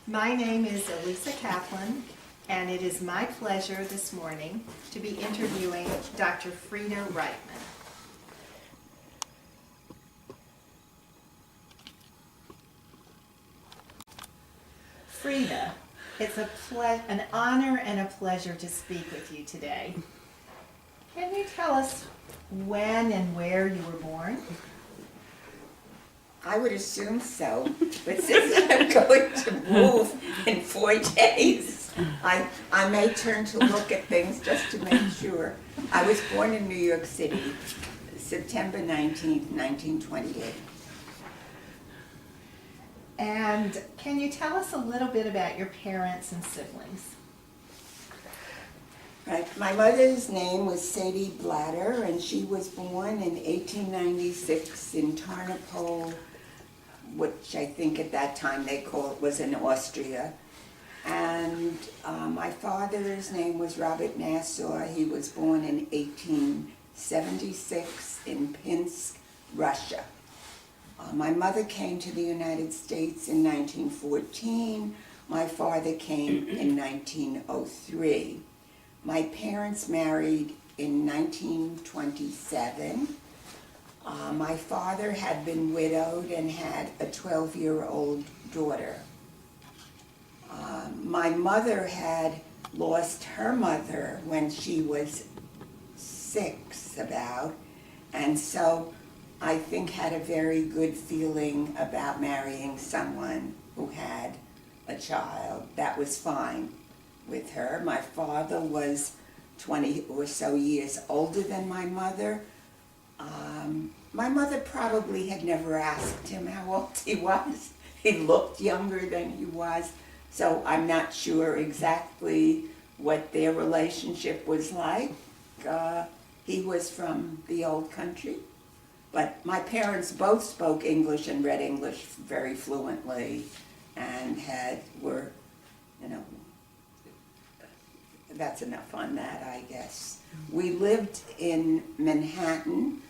My name is Elissa Kaplan, and it is my pleasure this morning to be interviewing Dr. Frieda Reitman. Freida, it's an honor and a pleasure to speak with you today. Can you tell us when and where you were born? I would assume so, but since I'm going to move in 4 days, I may turn to look at things just to make sure. I was born in New York City, September 19th, 1928. And can you tell us a little bit about your parents and siblings? Right. My mother's name was Sadie Blatter, and she was born in 1896 in Tarnopol, which I think at that time they was in Austria. And my father's name was Robert Nassau. He was born in 1876 in Pinsk, Russia. My mother came to the United States in 1914. My father came in 1903. My parents married in 1927. My father had been widowed and had a 12-year-old daughter. My mother had lost her mother when she was 6 about, and so I think had a very good feeling about marrying someone who had a child. That was fine with her. My father was 20 or so years older than my mother. My mother probably had never asked him how old he was. He looked younger than he was, so I'm not sure exactly what their relationship was like. He was from the old country, but my parents both spoke English and read English very fluently, and were, that's enough on that, I guess. We lived in Manhattan,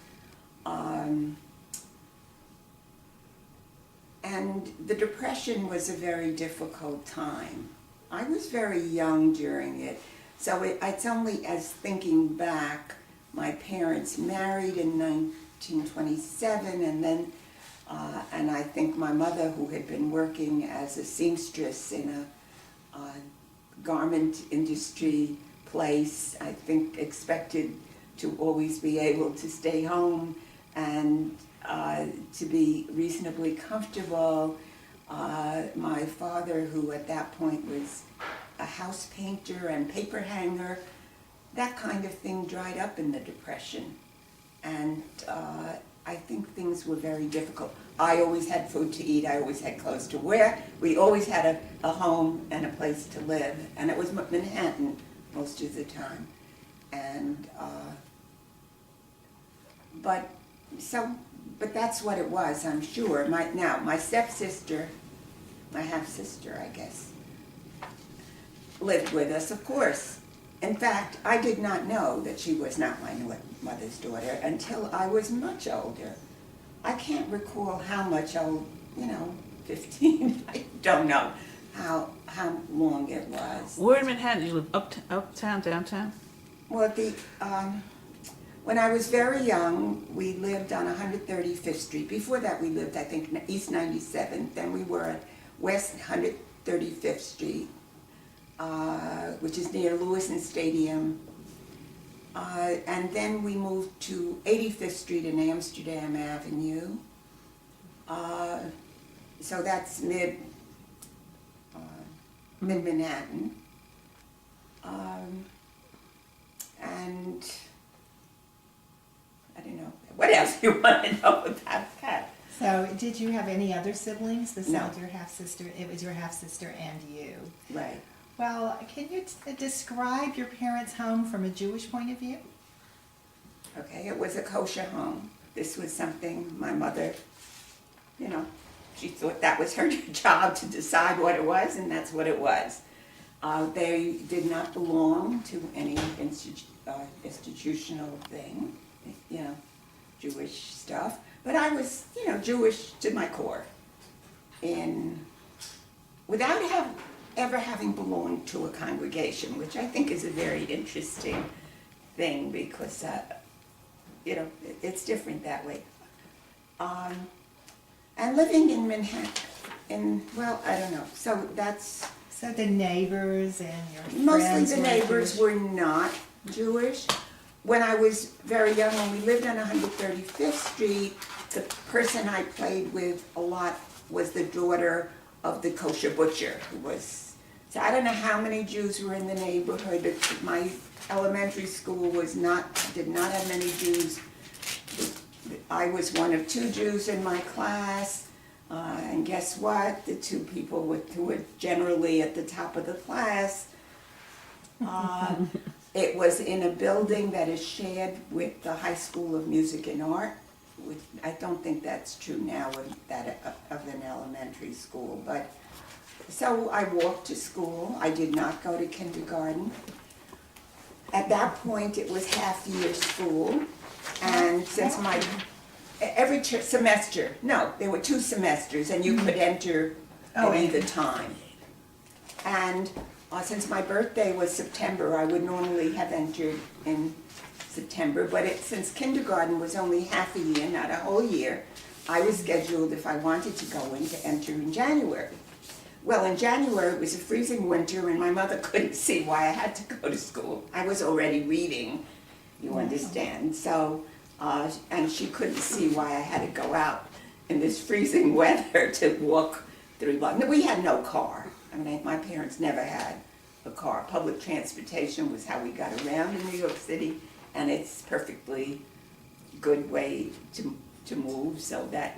and the Depression was a very difficult time. I was very young during it, so it's only as thinking back, my parents married in 1927, and then, and I think my mother, who had been working as a seamstress in a garment industry place, I think expected to always be able to stay home and to be reasonably comfortable. My father, who at that point was a house painter and paper hanger, that kind of thing dried up in the Depression. And I think things were very difficult. I always had food to eat, I always had clothes to wear. We always had a home and a place to live, and it was Manhattan most of the time. And, but that's what it was, I'm sure. My stepsister, my half-sister, I guess, lived with us, of course. In fact, I did not know that she was not my mother's daughter until I was much older. I can't recall how much old, 15, I don't know how long it was. Where in Manhattan? You live uptown, downtown? Well, when I was very young, we lived on 135th Street. Before that, we lived, I think, East 97th. Then we were at West 135th Street, which is near Lewiston Stadium. And then we moved to 85th Street and Amsterdam Avenue. So that's mid-Manhattan. And I don't know, what else do you want to know about that? So, did you have any other siblings besides No. your half-sister? It was your half-sister and you. Right. Well, can you describe your parents' home from a Jewish point of view? Okay, it was a kosher home. This was something my mother, she thought that was her job to decide what it was, and that's what it was. They did not belong to any institutional thing, Jewish stuff. But I was, Jewish to my core. In without ever having belonged to a congregation, which I think is a very interesting thing because, it's different that way. And living in Manhattan, I don't know, so that's... So the neighbors and your friends Mostly the were neighbors Jewish? were not Jewish. When I was very young, when we lived on 135th Street, the person I played with a lot was the daughter of the kosher butcher, who was, so I don't know how many Jews were in the neighborhood, but my elementary school did not have many Jews. I was one of 2 Jews in my class, and guess what? The 2 people who were generally at the top of the class, it was in a building that is shared with the High School of Music and Art, which I don't think that's true now of an elementary school, but so I walked to school. I did not go to kindergarten. At that point, it was half-year school, and since every semester, no, there were 2 semesters, and you could enter at either time. And since my birthday was September, I would normally have entered in September, but since kindergarten was only half a year, not a whole year, I was scheduled, if I wanted to go in, to enter in January. Well, in January, it was a freezing winter, and my mother couldn't see why I had to go to school. I was already reading, you understand, so, and she couldn't see why I had to go out in this freezing weather to walk 3 blocks. No, we had no car. I mean, my parents never had a car. Public transportation was how we got around in New York City, and it's perfectly good way to move, so that,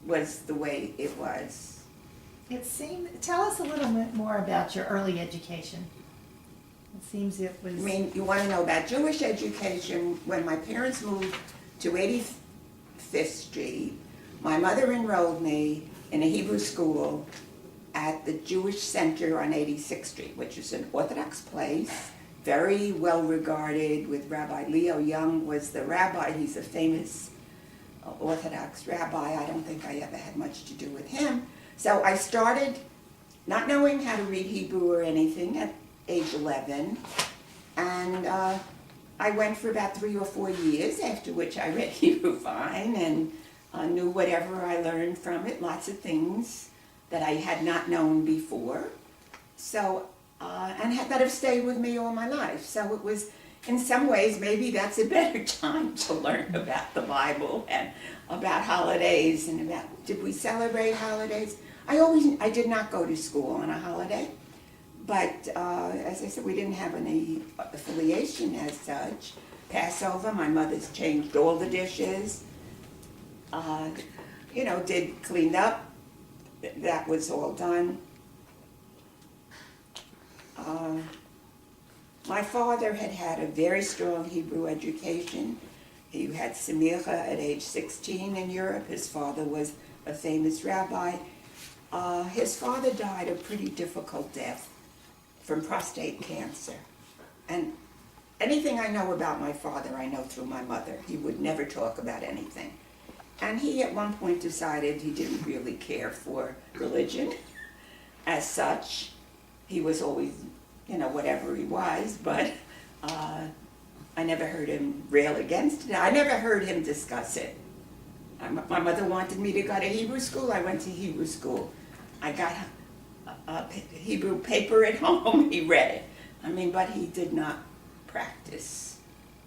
was the way it was. Tell us a little bit more about your early education. It seems it was... I mean, you want to know about Jewish education? When my parents moved to 85th Street, my mother enrolled me in a Hebrew school at the Jewish Center on 86th Street, which is an Orthodox place, very well regarded, with Rabbi Leo Young was the rabbi. He's a famous Orthodox rabbi. I don't think I ever had much to do with him. So I started not knowing how to read Hebrew or anything at age 11, and I went for about 3 or 4 years, after which I read Hebrew fine and knew whatever I learned from it, lots of things that I had not known before, so, and that have stayed with me all my life. So it was, in some ways, maybe that's a better time to learn about the Bible and about holidays and about, did we celebrate holidays? I did not go to school on a holiday, but as I said, we didn't have any affiliation as such. Passover, my mother's changed all the dishes, did clean up. That was all done. My father had a very strong Hebrew education. He had Semicha at age 16 in Europe. His father was a famous rabbi. His father died a pretty difficult death from prostate cancer. And anything I know about my father, I know through my mother. He would never talk about anything. And he at one point decided he didn't really care for religion as such. He was always, whatever he was, but I never heard him rail against it. I never heard him discuss it. My mother wanted me to go to Hebrew school. I went to Hebrew school. I got a Hebrew paper at home. He read it. But he did not practice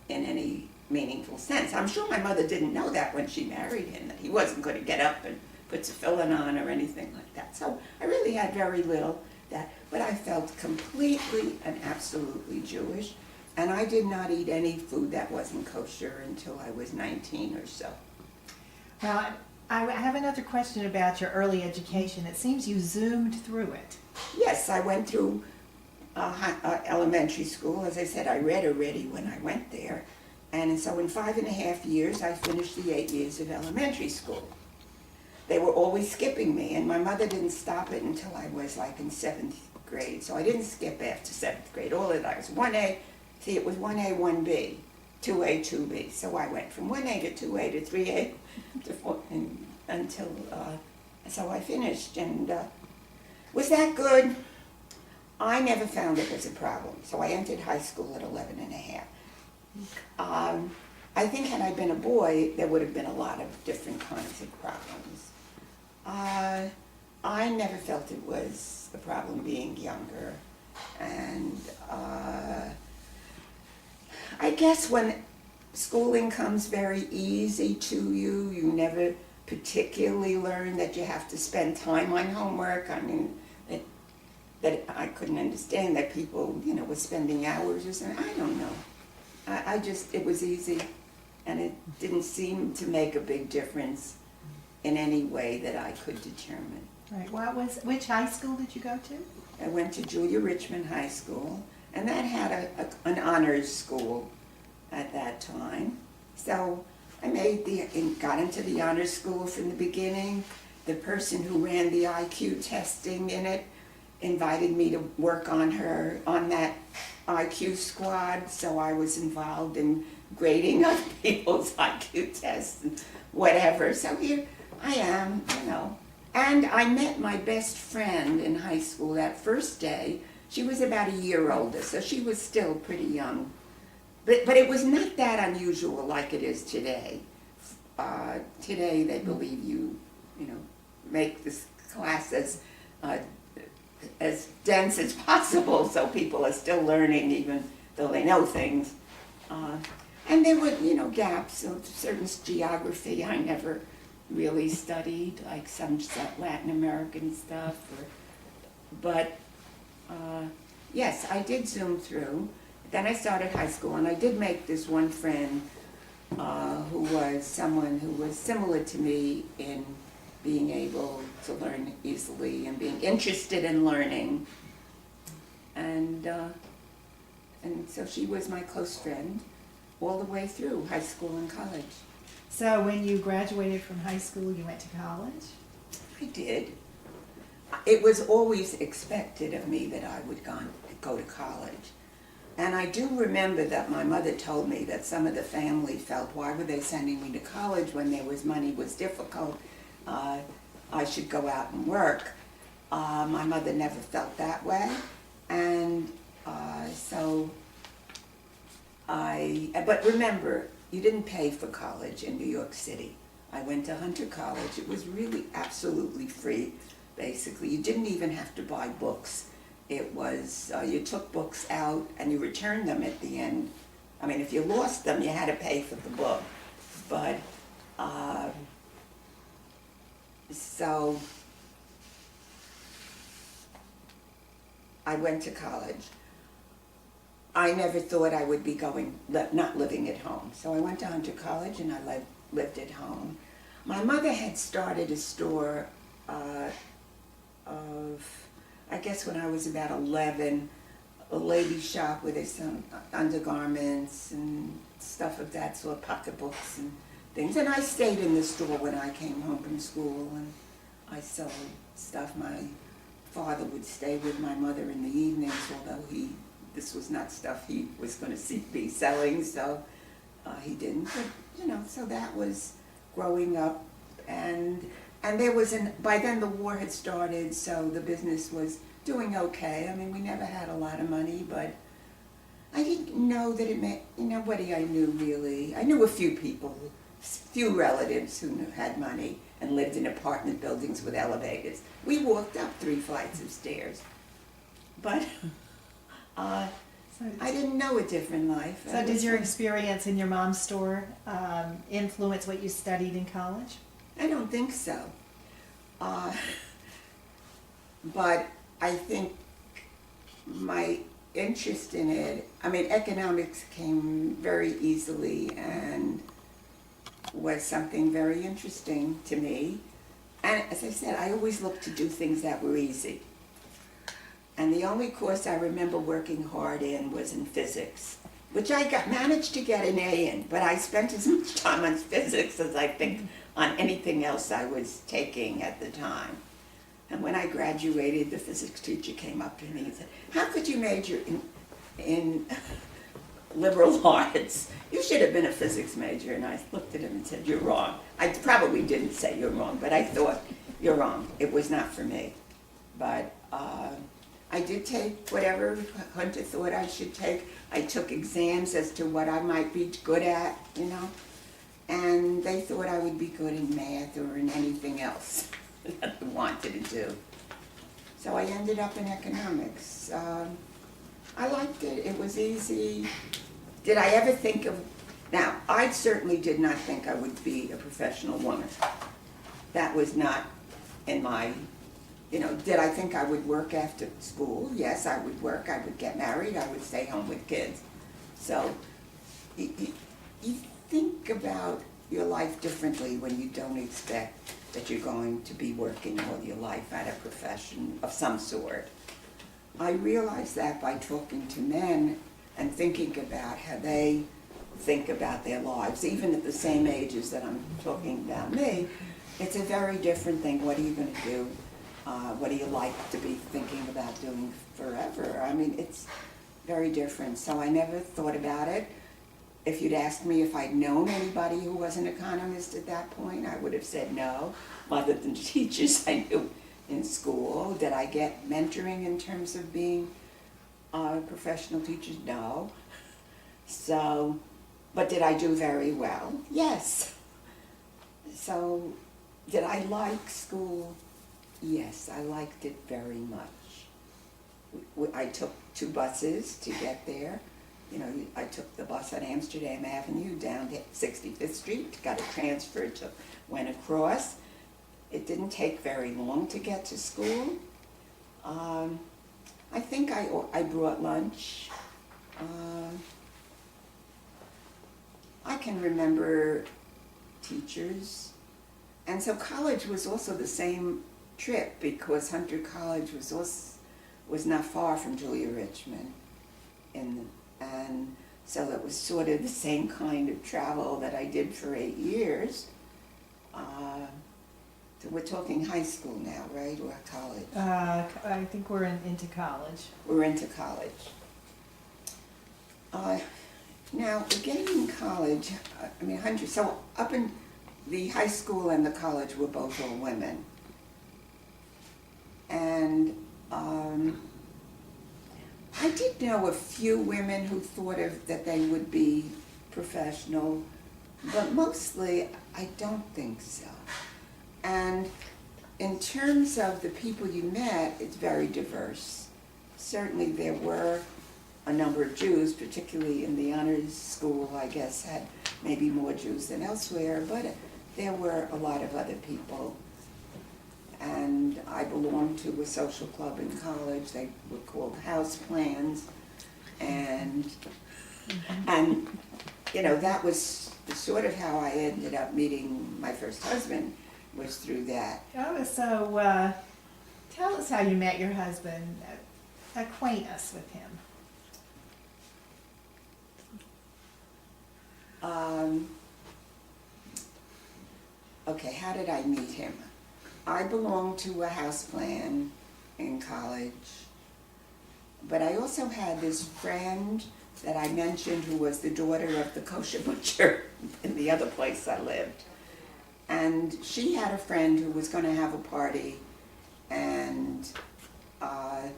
in any meaningful sense. I'm sure my mother didn't know that when she married him, that he wasn't going to get up and put tefillin on or anything like that. So I really had very little that, but I felt completely and absolutely Jewish, and I did not eat any food that wasn't kosher until I was 19 or so. Well, I have another question about your early education. It seems you zoomed through it. Yes, I went through elementary school. As I said, I read already when I went there. And so in 5.5 years, I finished the 8 years of elementary school. They were always skipping me, and my mother didn't stop it until I was like in 7th grade. So I didn't skip after 7th grade. All of that was 1A. See, it was 1A, 1B, 2A, 2B. So I went from 1A to 2A to 3A to 4, until, so I finished. And Was that good? I never found it was a problem. So I entered high school at 11 and a half. I think had I been a boy, there would have been a lot of different kinds of problems. I never felt it was a problem being younger. And I guess when schooling comes very easy to you, you never particularly learn that you have to spend time on homework. I mean, that I couldn't understand that people, were spending hours or something. I don't know. I just, it was easy, and it didn't seem to make a big difference in any way that I could determine. Right. Which high school did you go to? I went to Julian Reitman High School, and that had an honors school at that time. So I got into the honors school from the beginning. The person who ran the IQ testing in it invited me to work on that IQ squad, so I was involved in grading other people's IQ tests and whatever. So here I am, And I met my best friend in high school that first day. She was about a year older, so she was still pretty young. But it was not that unusual like it is today. Today they believe you make this class as dense as possible, so people are still learning even though they know things. And there were, gaps of certain geography I never really studied, like some Latin American stuff. But yes, I did zoom through. Then I started high school, and I did make this one friend who was someone who was similar to me in being able to learn easily and being interested in learning. And so she was my close friend all the way through high school and college. So when you graduated from high school, you went to college? I did. It was always expected of me that I would go to college. And I do remember that my mother told me that some of the family felt, why were they sending me to college when money was difficult? I should go out and work. My mother never felt that way. And but remember, you didn't pay for college in New York City. I went to Hunter College. It was really absolutely free, basically. You didn't even have to buy books. It was, you took books out and you returned them at the end. I mean, if you lost them, you had to pay for the book. But, so, I went to college. I never thought I would be not living at home. So I went to Hunter College and I lived at home. My mother had started a store I guess when I was about 11, a lady shop where they sold undergarments and stuff of that sort, pocketbooks and things. And I stayed in the store when I came home from school, and I sold stuff. My father would stay with my mother in the evenings, although this was not stuff he was going to be selling, so he didn't. But, so that was growing up. And there was by then the war had started, so the business was doing okay. I mean, we never had a lot of money, but I didn't know that it meant, nobody I knew really. I knew a few people, few relatives who had money and lived in apartment buildings with elevators. We walked up 3 flights of stairs. But I didn't know a different life. So did your experience in your mom's store influence what you studied in college? I don't think so. But I think my interest in it, economics came very easily and was something very interesting to me. And as I said, I always looked to do things that were easy. And the only course I remember working hard in was in physics, which I managed to get an A in, but I spent as much time on physics as I think on anything else I was taking at the time. And when I graduated, the physics teacher came up to me and said, how could you major in liberal arts? You should have been a physics major. And I looked at him and said, you're wrong. I probably didn't say you're wrong, but I thought, you're wrong. It was not for me. But I did take whatever Hunter thought I should take. I took exams as to what I might be good at, you know, and they thought I would be good in math or in anything else that I wanted to do. So I ended up in economics. I liked it. It was easy. Did I ever think of, now, I certainly did not think I would be a professional woman. That was not in my, you know, did I think I would work after school? Yes, I would work. I would get married. I would stay home with kids. So you think about your life differently when you don't expect that you're going to be working all your life at a profession of some sort. I realized that by talking to men and thinking about how they think about their lives, even at the same ages that I'm talking about me. It's a very different thing. What are you going to do? What do you like to be thinking about doing forever? I mean, it's very different. So I never thought about it. If you'd asked me if I'd known anybody who was an economist at that point, I would have said no, other than teachers I knew in school. Did I get mentoring in terms of being professional teachers? No. So, but did I do very well? Yes. So, did I like school? Yes, I liked it very much. I took 2 buses to get there. You know, I took the bus on Amsterdam Avenue down to 65th Street, got a transfer, went across. It didn't take very long to get to school. I think I brought lunch. I can remember teachers. And so college was also the same trip because Hunter College was not far from Julian Reitman. And so it was sort of the same kind of travel that I did for 8 years. So we're talking high school now, right, or college? I think we're into college. We're into college. Now, getting in college, I mean, Hunter, so up in the high school and the college were both all women. And I did know a few women who thought that they would be professional, but mostly I don't think so. And in terms of the people you met, it's very diverse. Certainly there were a number of Jews, particularly in the honors school, I guess, had maybe more Jews than elsewhere, but there were a lot of other people. And I belonged to a social club in college. They were called house plans. And you know, that was sort of how I ended up meeting my first husband, was through that. Oh, so tell us how you met your husband. Acquaint us with him. Okay, how did I meet him? I belonged to a house plan in college, but I also had this friend that I mentioned who was the daughter of the kosher butcher in the other place I lived. And she had a friend who was going to have a party, and I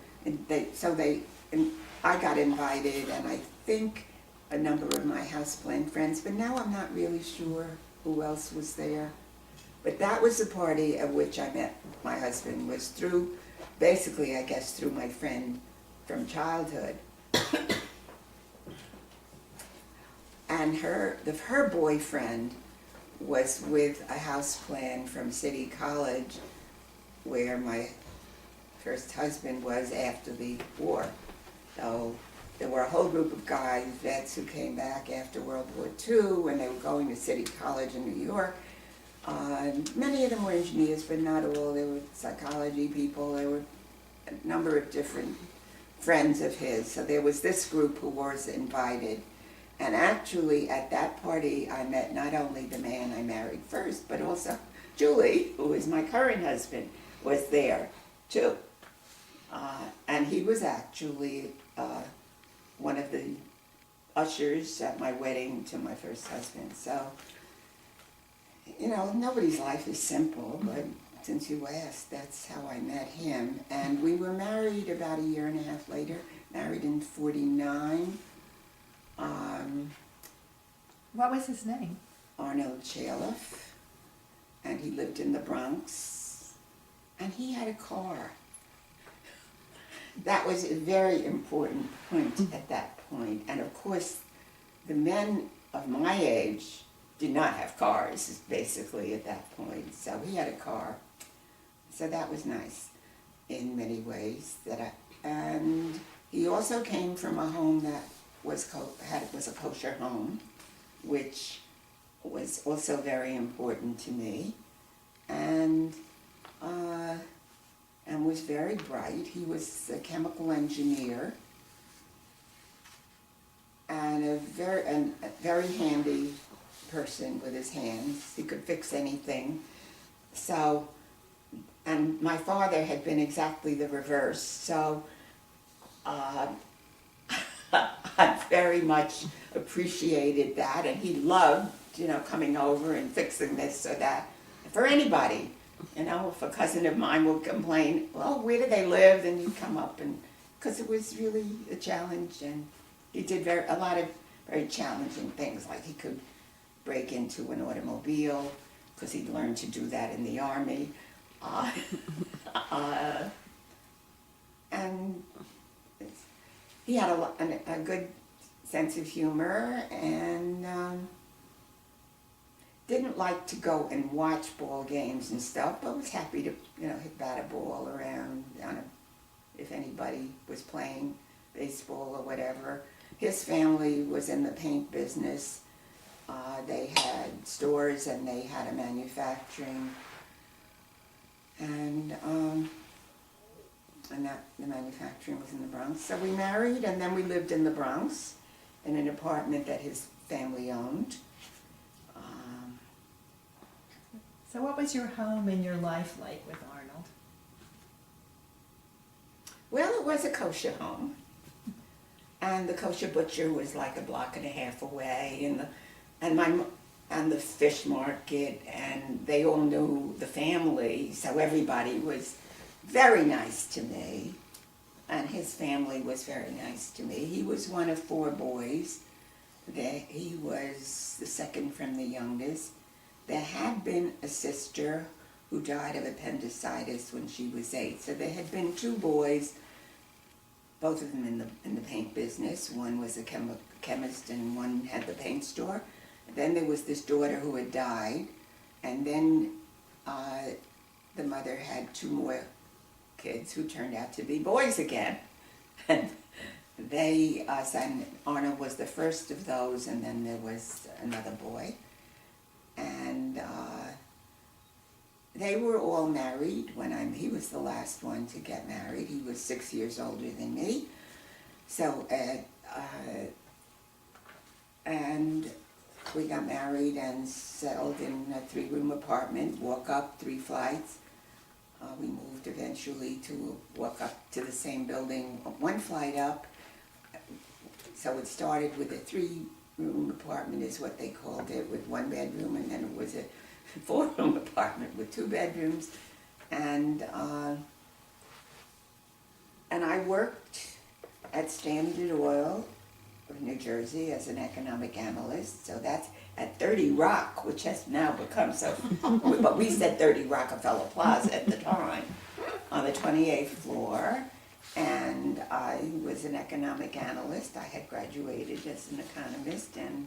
got invited, and I think a number of my houseplan friends, but now I'm not really sure who else was there. But that was the party at which I met my husband, was through, basically, I guess, through my friend from childhood. And her boyfriend was with a houseplan from City College, where my first husband was after the war. So there were a whole group of guys, vets, who came back after World War II when they were going to City College in New York. Many of them were engineers, but not all. There were psychology people. There were a number of different friends of his. So there was this group who was invited. And actually, at that party, I met not only the man I married first, but also Julie, who is my current husband, was there too. And he was actually one of the ushers at my wedding to my first husband. So, you know, nobody's life is simple, but since you asked, that's how I met him. And we were married about a year and a half later, married in 49. What was his name? Arnold Chaliff, and he lived in the Bronx, and he had a car. That was a very important point at that point. And of course, the men of my age did not have cars, basically, at that point. So he had a car. So that was nice in many ways. And he also came from a home that was a kosher home, which was also very important to me. And was very bright. He was a chemical engineer and a very handy person with his hands. He could fix anything. So, and my father had been exactly the reverse. So I very much appreciated that, and he loved, coming over and fixing this or that for anybody. If a cousin of mine would complain, well, where do they live? And he'd come up, and because it was really a challenge, and he did a lot of very challenging things, like he could break into an automobile because he'd learned to do that in the Army, and he had a good sense of humor, and didn't like to go and watch ball games and stuff, but was happy to, bat a ball around if anybody was playing baseball or whatever. His family was in the paint business. They had stores and they had a manufacturing, and the manufacturing was in the Bronx. So we married, and then we lived in the Bronx in an apartment that his family owned. So what was your home and your life like with Arnold? Well, it was a kosher home, and the kosher butcher was like a block and a half away, and the fish market, and they all knew the family, so everybody was very nice to me, and his family was very nice to me. He was one of 4 boys. He was the second from the youngest. There had been a sister who died of appendicitis when she was 8. So there had been 2 boys, both of them in the paint business. One was a chemist and one had the paint store. Then there was this daughter who had died, and then the mother had 2 more kids who turned out to be boys again. And and Arnold was the first of those, and then there was another boy. And they were all married he was the last one to get married. He was 6 years older than me. So, and we got married and settled in a 3-room apartment, walk up 3 flights. We moved eventually to walk up to the same building, 1 flight up. So it started with a 3-room apartment is what they called it, with 1 bedroom, and then it was a 4-room apartment with 2 bedrooms, and I worked at Standard Oil of New Jersey as an economic analyst. So that's at 30 Rock, which has now become but we said 30 Rockefeller Plaza at the time, on the 28th floor. And I was an economic analyst. I had graduated as an economist, and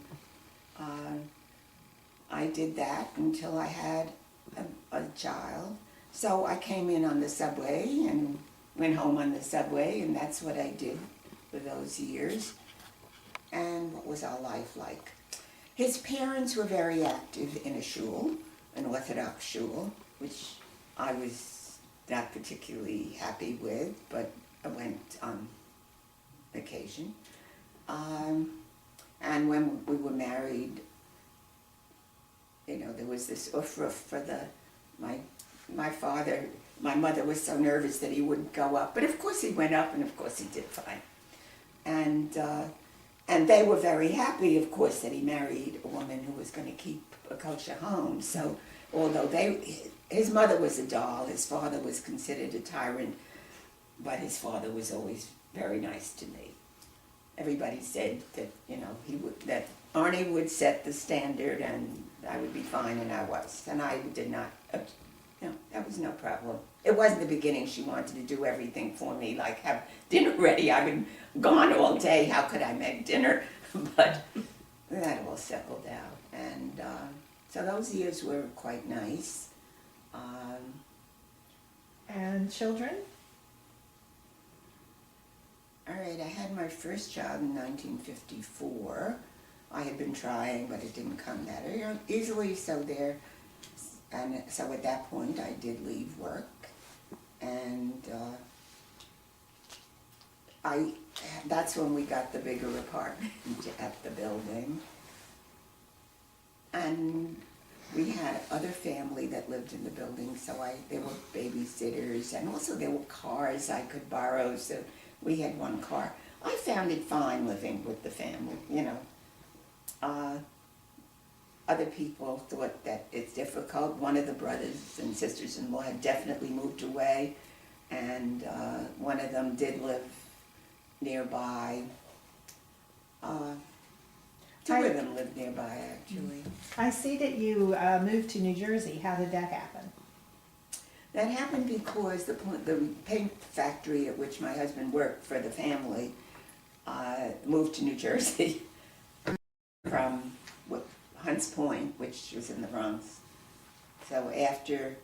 I did that until I had a child. So I came in on the subway and went home on the subway, and that's what I did for those years. And what was our life like? His parents were very active in a shul, an Orthodox shul, which I was not particularly happy with, but I went on occasion. And when we were married, there was this ufruf for my mother was so nervous that he wouldn't go up. But of course he went up, and of course he did fine. And they were very happy, of course, that he married a woman who was going to keep a kosher home. So although his mother was a doll, his father was considered a tyrant, but his father was always very nice to me. Everybody said that, that Arnie would set the standard and I would be fine, and I was. And I did not, that was no problem. It wasn't the beginning. She wanted to do everything for me, like have dinner ready. I've been gone all day. How could I make dinner? But that all settled out. And so those years were quite nice. And children? All right, I had my first child in 1954. I had been trying, but it didn't come that easily, so at that point I did leave work, and that's when we got the bigger apartment at the building. And we had other family that lived in the building, so there were babysitters, and also there were cars I could borrow, so we had one car. I found it fine living with the family, Other people thought that it's difficult. One of the brothers and sisters-in-law had definitely moved away, and one of them did live nearby. Two of them lived nearby, actually. I see that you moved to New Jersey. How did that happen? That happened because the paint factory at which my husband worked for the family moved to New Jersey from Hunts Point, which was in the Bronx. So after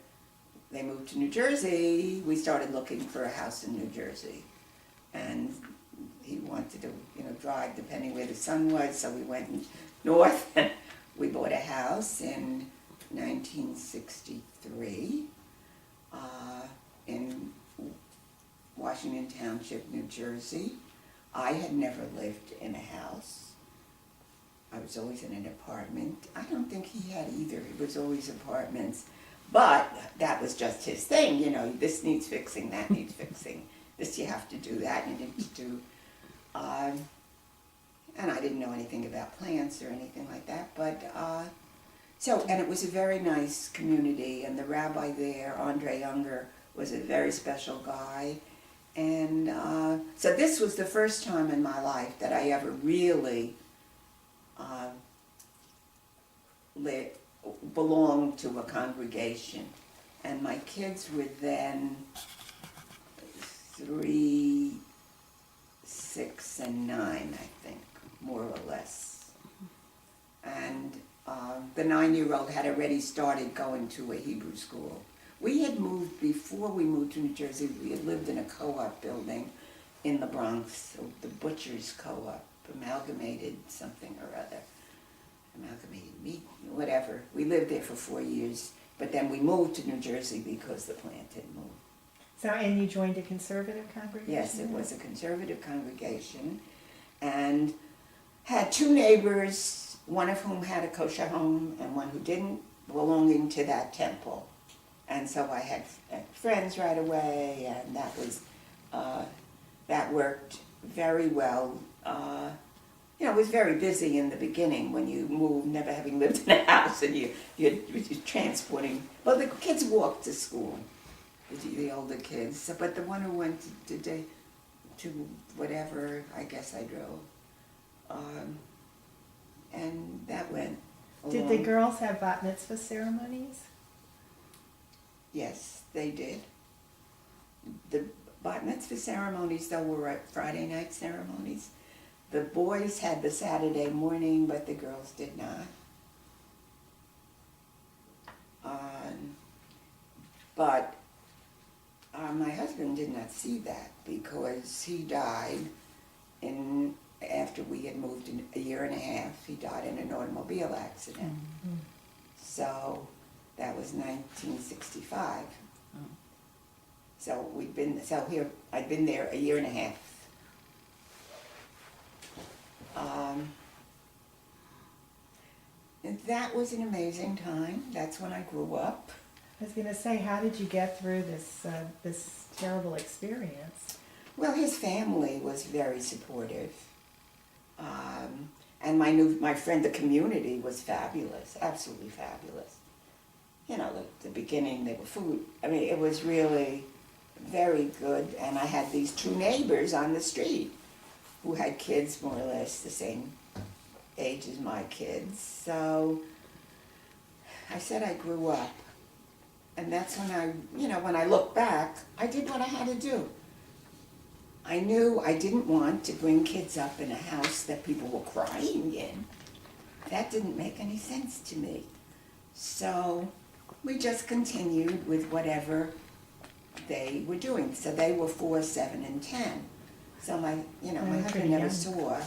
they moved to New Jersey, we started looking for a house in New Jersey. And he wanted to, drive depending where the sun was, so we went north and we bought a house in 1963 in Washington Township, New Jersey. I had never lived in a house. I was always in an apartment. I don't think he had either. It was always apartments. But that was just his thing, this needs fixing, that needs fixing. This you have to do, that you need to do. And I didn't know anything about plants or anything like that. But, and it was a very nice community. And the rabbi there, Andre Unger, was a very special guy. And so this was the first time in my life that I ever really belonged to a congregation. And my kids were then 3, 6, and 9, I think, more or less. And the 9-year-old had already started going to a Hebrew school. We had moved, before we moved to New Jersey, we had lived in a co-op building in the Bronx, the Butcher's Co-op, Amalgamated something or other. Amalgamated Meat, whatever. We lived there for 4 years, but then we moved to New Jersey because the plant had moved. So, and you joined a conservative congregation? Yes, it was a conservative congregation, and had 2 neighbors, one of whom had a kosher home and one who didn't, belonging to that temple. And so I had friends right away, and that worked very well. It was very busy in the beginning when you moved, never having lived in a house, and you're transporting. Well, the kids walked to school, the older kids, but the one who went to whatever, I guess I drove. And that went along. Did the girls have bat mitzvah ceremonies? Yes, they did. The bat mitzvah ceremonies, though, were Friday night ceremonies. The boys had the Saturday morning, but the girls did not. But my husband did not see that because he died after we had moved in a year and a half. He died in an automobile accident. Mm-hmm. So that was 1965. Oh. So I'd been there a year and a half. And that was an amazing time. That's when I grew up. I was going to say, how did you get through this terrible experience? Well, his family was very supportive. And my friend, the community was fabulous, absolutely fabulous. you know, the beginning, they were food. I mean, it was really very good. And I had these two neighbors on the street who had kids more or less the same age as my kids. So I said I grew up. And that's when when I look back, I did what I had to do. I knew I didn't want to bring kids up in a house that people were crying in. That didn't make any sense to me. So we just continued with whatever they were doing. So they were 4, 7, and 10. So my husband pretty never young. saw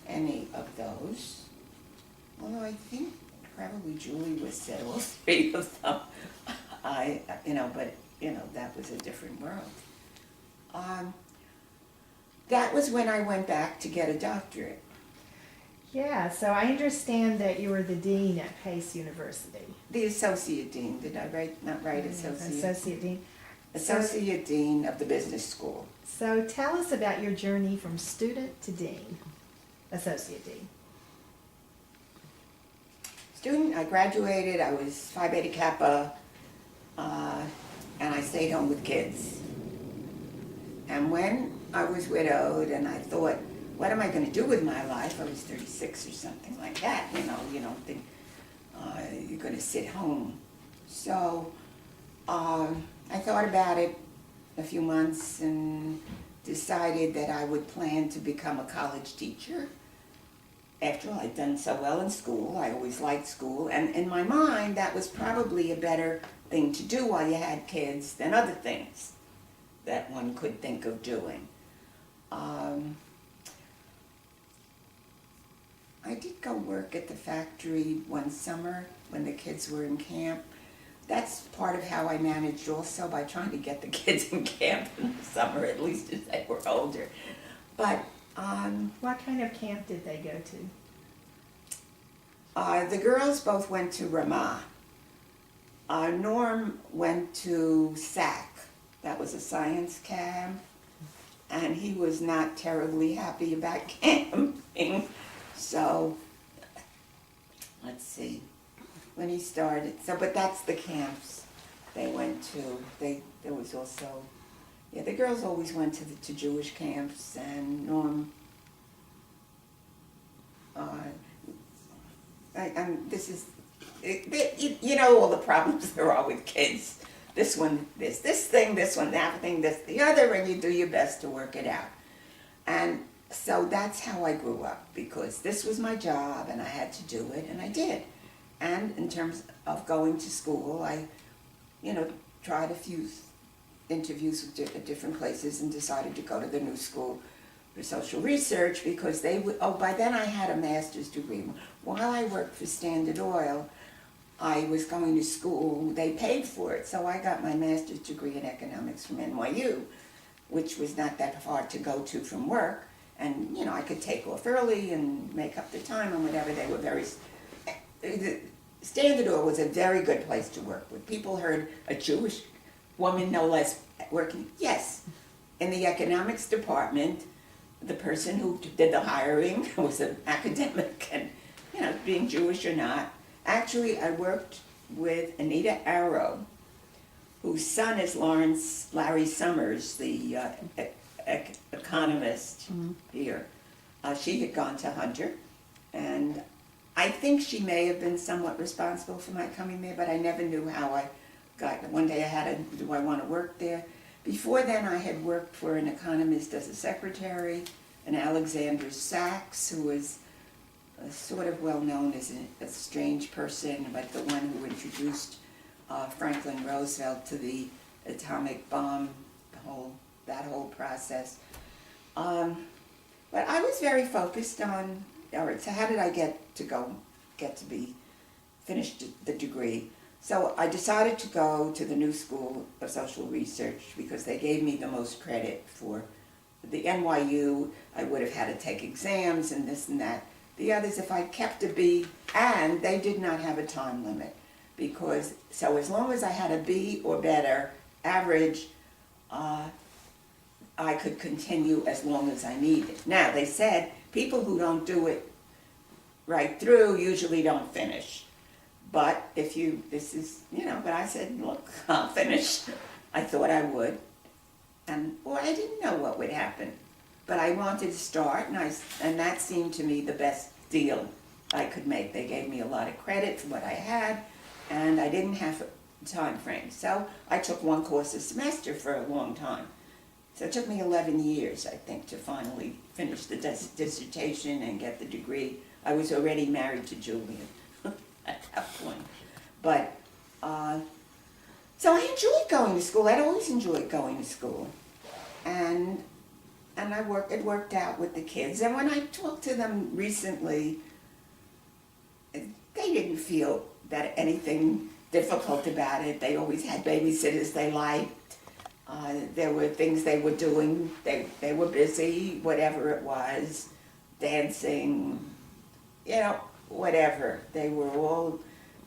any of those. Although I think probably Julie was said all 3 of them. That was a different world. That was when I went back to get a doctorate. Yeah, so I understand that you were the dean at Pace University. The associate dean, did I not write associate? Associate dean. Associate dean of the business school. So tell us about your journey from student to dean, associate dean. Student, I graduated, I was Phi Beta Kappa, and I stayed home with kids. And when I was widowed and I thought, what am I going to do with my life? I was 36 or something like that, you don't think you're going to sit home. So I thought about it a few months and decided that I would plan to become a college teacher. After all, I'd done so well in school. I always liked school. And in my mind, that was probably a better thing to do while you had kids than other things that one could think of doing. I did go work at the factory one summer when the kids were in camp. That's part of how I managed also, by trying to get the kids in camp in the summer, at least as they were older. But What kind of camp did they go to? the girls both went to Ramah. Norm went to SAC. That was a science camp. And he was not terribly happy about camping. So, let's see, when he started, but that's the camps they went to. There was also, the girls always went to Jewish camps, and Norm, all the problems there are with kids. This one, this thing, this one, that thing, this, the other, and you do your best to work it out. And so that's how I grew up, because this was my job and I had to do it, and I did. And in terms of going to school, I, tried a few interviews at different places and decided to go to the new school for social research, because by then I had a master's degree. While I worked for Standard Oil, I was going to school, they paid for it, so I got my master's degree in economics from NYU, which was not that far to go to from work. And, I could take off early and make up the time and whatever. They were the Standard Oil was a very good place to work with. People heard a Jewish woman, no less, working. Yes, in the economics department, the person who did the hiring was an academic, and, being Jewish or not. Actually, I worked with Anita Arrow, whose son is Larry Summers, the economist here. She had gone to Hunter, and I think she may have been somewhat responsible for my coming there, but I never knew how I got. One day I had do I want to work there? Before then, I had worked for an economist as a secretary, and Alexander Sachs, who was sort of well known as a strange person, but the one who introduced Franklin Roosevelt to the atomic bomb, that whole process. But I was very focused on, all right, so how did I get to be finished the degree? So I decided to go to the new school of social research because they gave me the most credit. For the NYU, I would have had to take exams and this and that. The others, if I kept a B, and they did not have a time limit, because, so as long as I had a B or better average, I could continue as long as I needed. Now, they said people who don't do it right through usually don't finish. but but I said, look, I'll finish. I thought I would. And, well, I didn't know what would happen. But I wanted to start, and that seemed to me the best deal I could make. They gave me a lot of credit for what I had, and I didn't have a time frame. So I took one course a semester for a long time. So it took me 11 years, I think, to finally finish the dissertation and get the degree. I was already married to Julian at that point. But, so I enjoyed going to school. I'd always enjoyed going to school. And it worked out with the kids. And when I talked to them recently, they didn't feel that anything difficult about it. They always had babysitters they liked. There were things they were doing. They were busy, whatever it was, dancing, whatever. They were all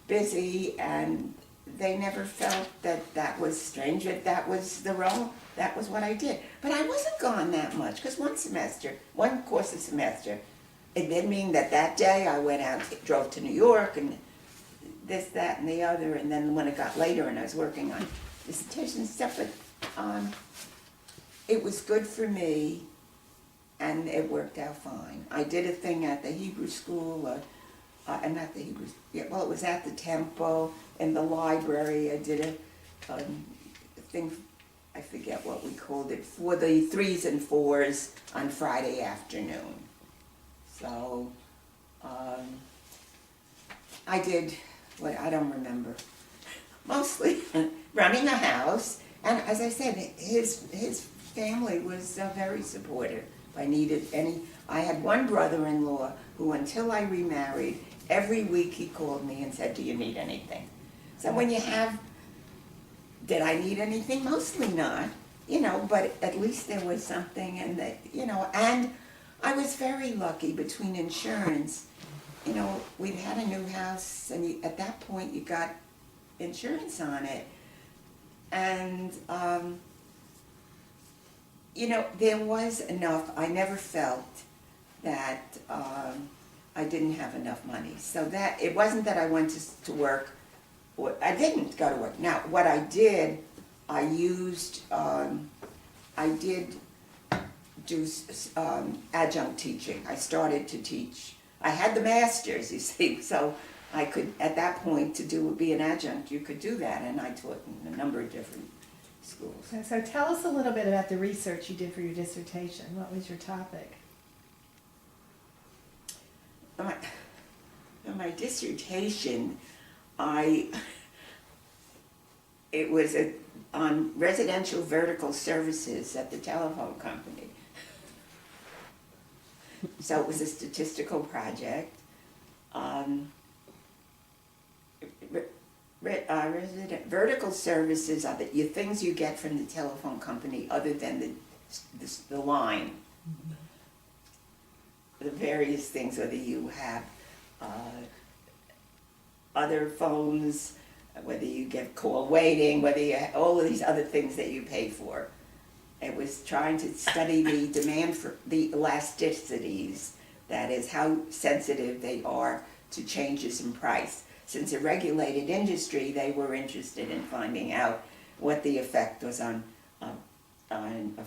busy, and they never felt that was strange, that was the role. That was what I did. But I wasn't gone that much, because one course a semester, it didn't mean that day I went out, drove to New York, and this, that, and the other, and then when it got later and I was working on dissertation stuff, but it was good for me, and it worked out fine. I did a thing at the Hebrew school, and not the Hebrew, it was at the temple, in the library. I did a thing, I forget what we called it, for the 3s and 4s on Friday afternoon. So, I did what I don't remember. Mostly running a house, and as I said, his family was very supportive. If I needed I had one brother-in-law who, until I remarried, every week he called me and said, "Do you need anything?" So when you have, did I need anything? Mostly not, but at least there was something, and and I was very lucky between insurance. We'd had a new house, and at that point you got insurance on it. And, there was enough. I never felt that I didn't have enough money. So that, it wasn't that I went to work. I didn't go to work. Now, what I did, I did do adjunct teaching. I started to teach. I had the master's, you see, so I could, at that point, be an adjunct, you could do that, and I taught in a number of different schools. So tell us a little bit about the research you did for your dissertation. What was your topic? My dissertation, it was on residential vertical services at the telephone company. So it was a statistical project. Vertical services are the things you get from the telephone company other than the line. The various things, whether you have other phones, whether you get call waiting, whether you have all of these other things that you pay for. It was trying to study the demand for the elasticities, that is, how sensitive they are to changes in price. Since a regulated industry, they were interested in finding out what the effect was on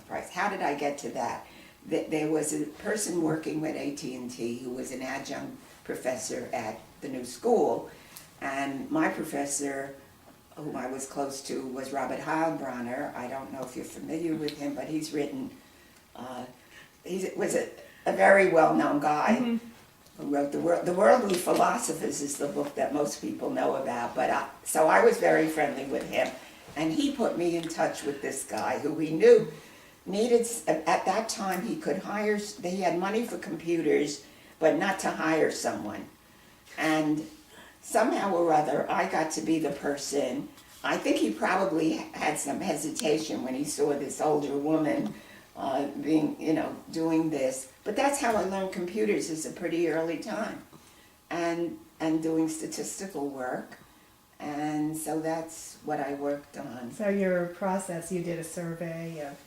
price. How did I get to that? There was a person working with AT&T who was an adjunct professor at the new school, and my professor, whom I was close to, was Robert Heilbronner. I don't know if you're familiar with him, but he's written, he was a very well-known guy. Mm-hmm. Who wrote The Worldly Philosophers is the book that most people know about. But so I was very friendly with him, and he put me in touch with this guy who he knew needed, at that time he could hire, he had money for computers, but not to hire someone. And somehow or other, I got to be the person. I think he probably had some hesitation when he saw this older woman doing this. But that's how I learned computers is a pretty early time, and doing statistical work. And so that's what I worked on. So your process, you did a survey of...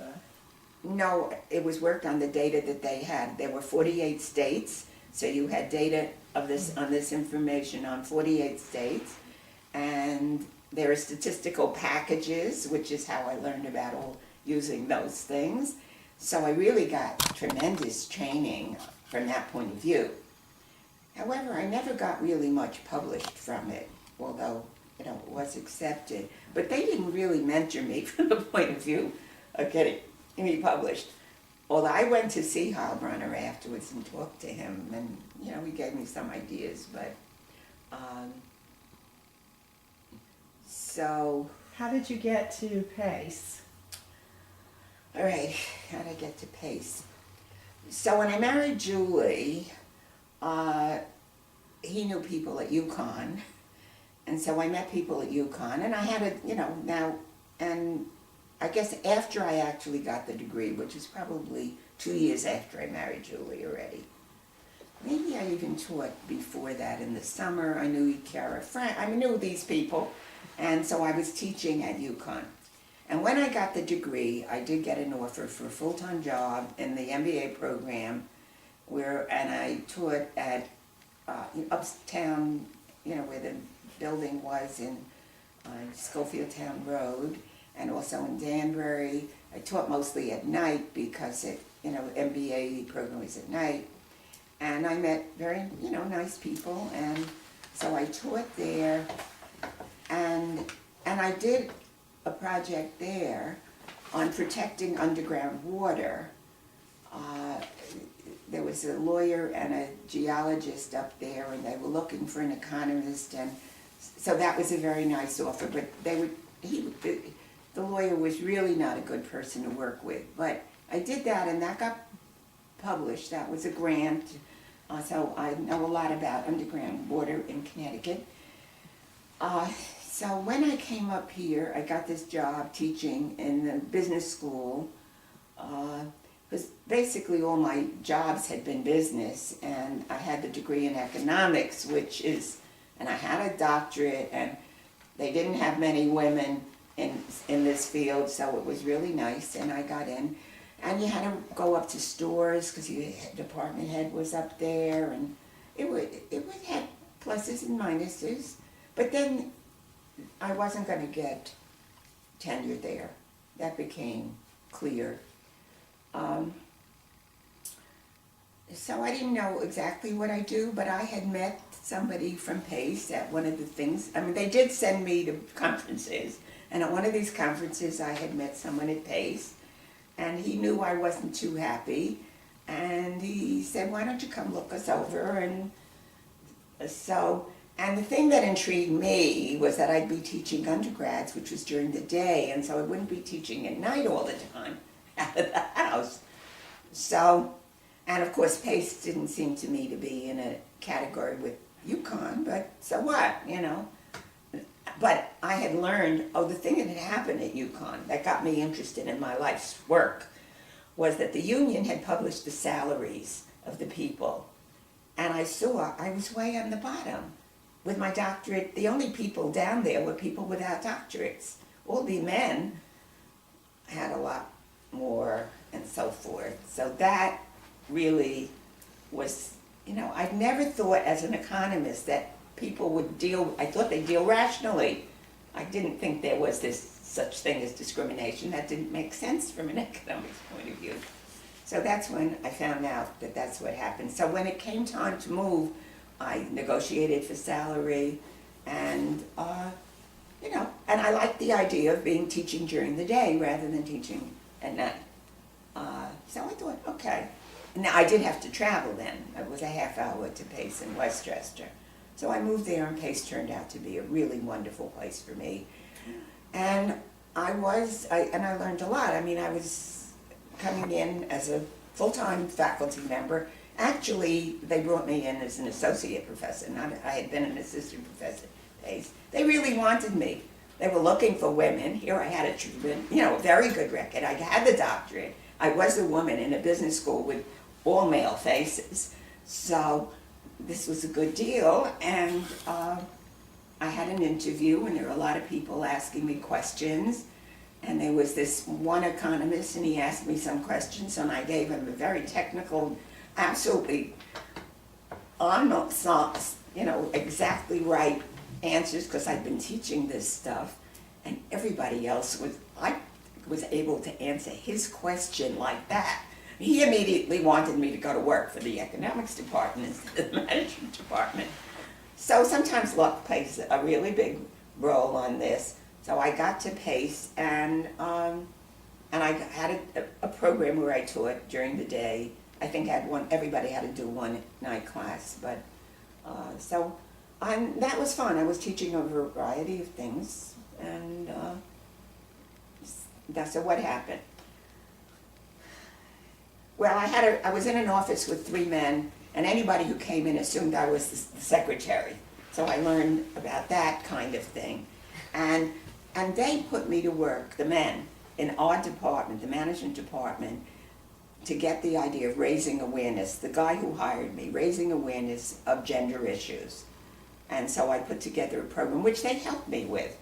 No, it was worked on the data that they had. There were 48 states, so you had data of this on this information on 48 states, and there are statistical packages, which is how I learned about all using those things. So I really got tremendous training from that point of view. However, I never got really much published from it, although it was accepted. But they didn't really mentor me from the point of view of getting me published. Although I went to see Heilbronner afterwards and talked to him, and he gave me some ideas. But so How did you get to PACE? all right, how did I get to PACE? So when I married Julie, he knew people at UConn, and so I met people at UConn, and I had and I guess after I actually got the degree, which was probably 2 years after I married Julie already. Maybe I even taught before that in the summer. I knew Chiara Frank, I knew these people, and so I was teaching at UConn. And when I got the degree, I did get an offer for a full-time job in the MBA program, and I taught at uptown, where the building was in Schofield Town Road, and also in Danbury. I taught mostly at night because MBA program was at night. And I met very, nice people, and so I taught there, and I did a project there on protecting underground water. There was a lawyer and a geologist up there, and they were looking for an economist, and so that was a very nice offer. But the lawyer was really not a good person to work with. But I did that, and that got published. That was a grant. So I know a lot about underground water in Connecticut. So when I came up here, I got this job teaching in the business school. Because basically all my jobs had been business, and I had the degree in economics, and I had a doctorate, and they didn't have many women in this field, so it was really nice, and I got in. And you had to go up to stores because your department head was up there, and it would have pluses and minuses. But then I wasn't going to get tenure there. That became clear. So I didn't know exactly what I do, but I had met somebody from PACE at one of the things. I mean, they did send me to conferences, and at one of these conferences I had met someone at PACE, and he knew I wasn't too happy, and he said, why don't you come look us over? And so, and the thing that intrigued me was that I'd be teaching undergrads, which was during the day, and so I wouldn't be teaching at night all the time out of the house. So, and of course PACE didn't seem to me to be in a category with UConn, but so what, But I had learned, the thing that had happened at UConn that got me interested in my life's work was that the union had published the salaries of the people. And I saw I was way on the bottom. With my doctorate, the only people down there were people without doctorates. All the men had a lot more and so forth. So that really was, I'd never thought as an economist that people would I thought they'd deal rationally. I didn't think there was such thing as discrimination. That didn't make sense from an economics point of view. So that's when I found out that that's what happened. So when it came time to move, I negotiated for salary, and and I liked the idea of teaching during the day rather than teaching at night. So I thought, okay. Now I did have to travel then. It was a half hour to PACE in Westchester. So I moved there, and PACE turned out to be a really wonderful place for me. And I learned a lot. I mean, I was coming in as a full-time faculty member. Actually, they brought me in as an associate professor. I had been an assistant professor at PACE. They really wanted me. They were looking for women. Here I had a very good record. I had the doctorate. I was a woman in a business school with all male faces. So this was a good deal, and I had an interview, and there were a lot of people asking me questions, and there was this one economist, and he asked me some questions, and I gave him a very technical, absolutely I'm not, exactly right answers because I'd been teaching this stuff, and everybody else I was able to answer his question like that. He immediately wanted me to go to work for the economics department instead of the management department. So sometimes luck plays a really big role on this. So I got to PACE, and I had a program where I taught during the day. I think everybody had to do one night class, but that was fun. I was teaching a variety of things, and so what happened? Well, I was in an office with 3 men, and anybody who came in assumed I was the secretary. So I learned about that kind of thing. And they put me to work, the men, in our department, the management department, to get the idea of raising awareness. The guy who hired me, raising awareness of gender issues. And so I put together a program, which they helped me with.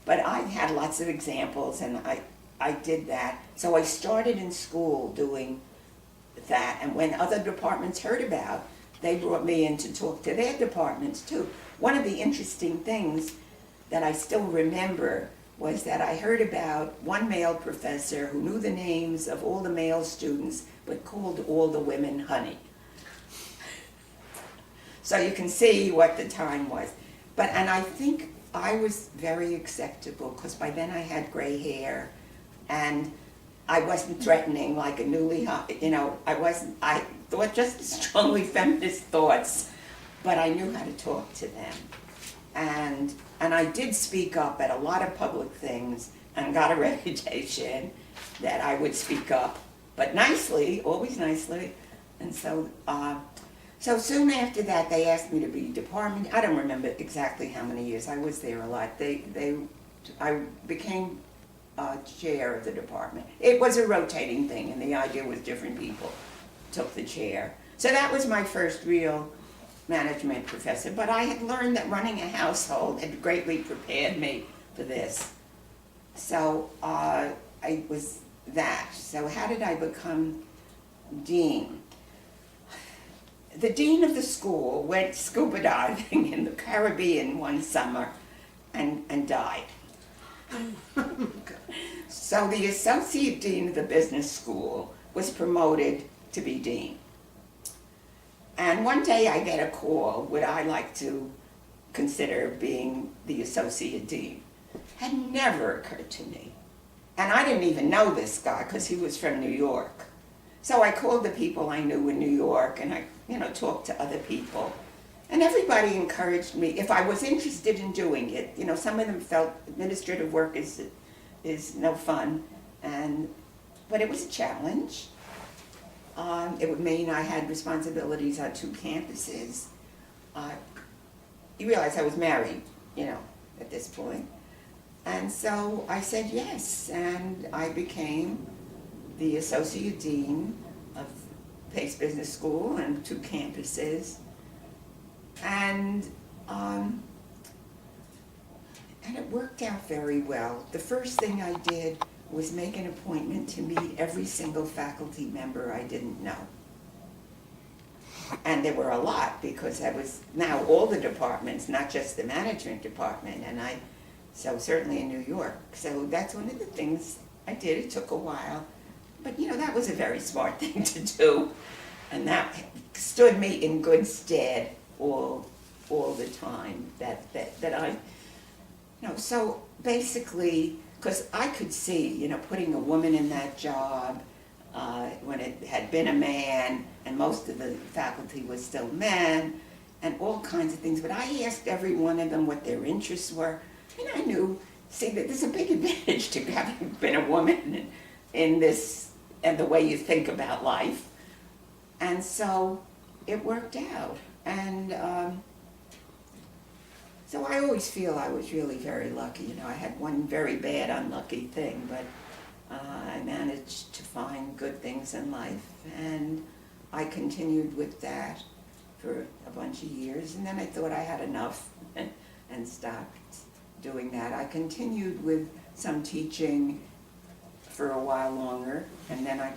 But I had lots of examples, and I did that. So I started in school doing that, and when other departments heard about, they brought me in to talk to their departments too. One of the interesting things that I still remember was that I heard about one male professor who knew the names of all the male students but called all the women honey. So you can see what the time was. And I think I was very acceptable because by then I had gray hair, and I wasn't threatening like a I thought just strongly feminist thoughts, but I knew how to talk to them. And I did speak up at a lot of public things and got a reputation that I would speak up, but nicely, always nicely. And so soon after that, they asked me to be department. I don't remember exactly how many years. I was there a lot. I became chair of the department. It was a rotating thing, and the idea was different people took the chair. So that was my first real management professor, but I had learned that running a household had greatly prepared me for this. So I was that. So how did I become dean? The dean of the school went scuba diving in the Caribbean one summer and died. So the associate dean of the business school was promoted to be dean. And one day I get a call, would I like to consider being the associate dean? Had never occurred to me. And I didn't even know this guy because he was from New York. So I called the people I knew in New York, and I talked to other people. And everybody encouraged me, if I was interested in doing it. Some of them felt administrative work is no fun, but it was a challenge. It would mean I had responsibilities on 2 campuses. You realize I was married, at this point. And so I said yes, and I became the associate dean of Pace Business School and 2 campuses. And it worked out very well. The first thing I did was make an appointment to meet every single faculty member I didn't know. And there were a lot, because I was now all the departments, not just the management department, so certainly in New York. So that's one of the things I did. It took a while, but that was a very smart thing to do, and that stood me in good stead all the time. That I, so basically, because I could see, putting a woman in that job when it had been a man, and most of the faculty was still men, and all kinds of things. But I asked every one of them what their interests were, and I knew, that there's a big advantage to having been a woman in this, and the way you think about life. And so it worked out. And so I always feel I was really very lucky. I had one very bad, unlucky thing, but I managed to find good things in life, and I continued with that for a bunch of years, and then I thought I had enough and stopped doing that. I continued with some teaching for a while longer, and then I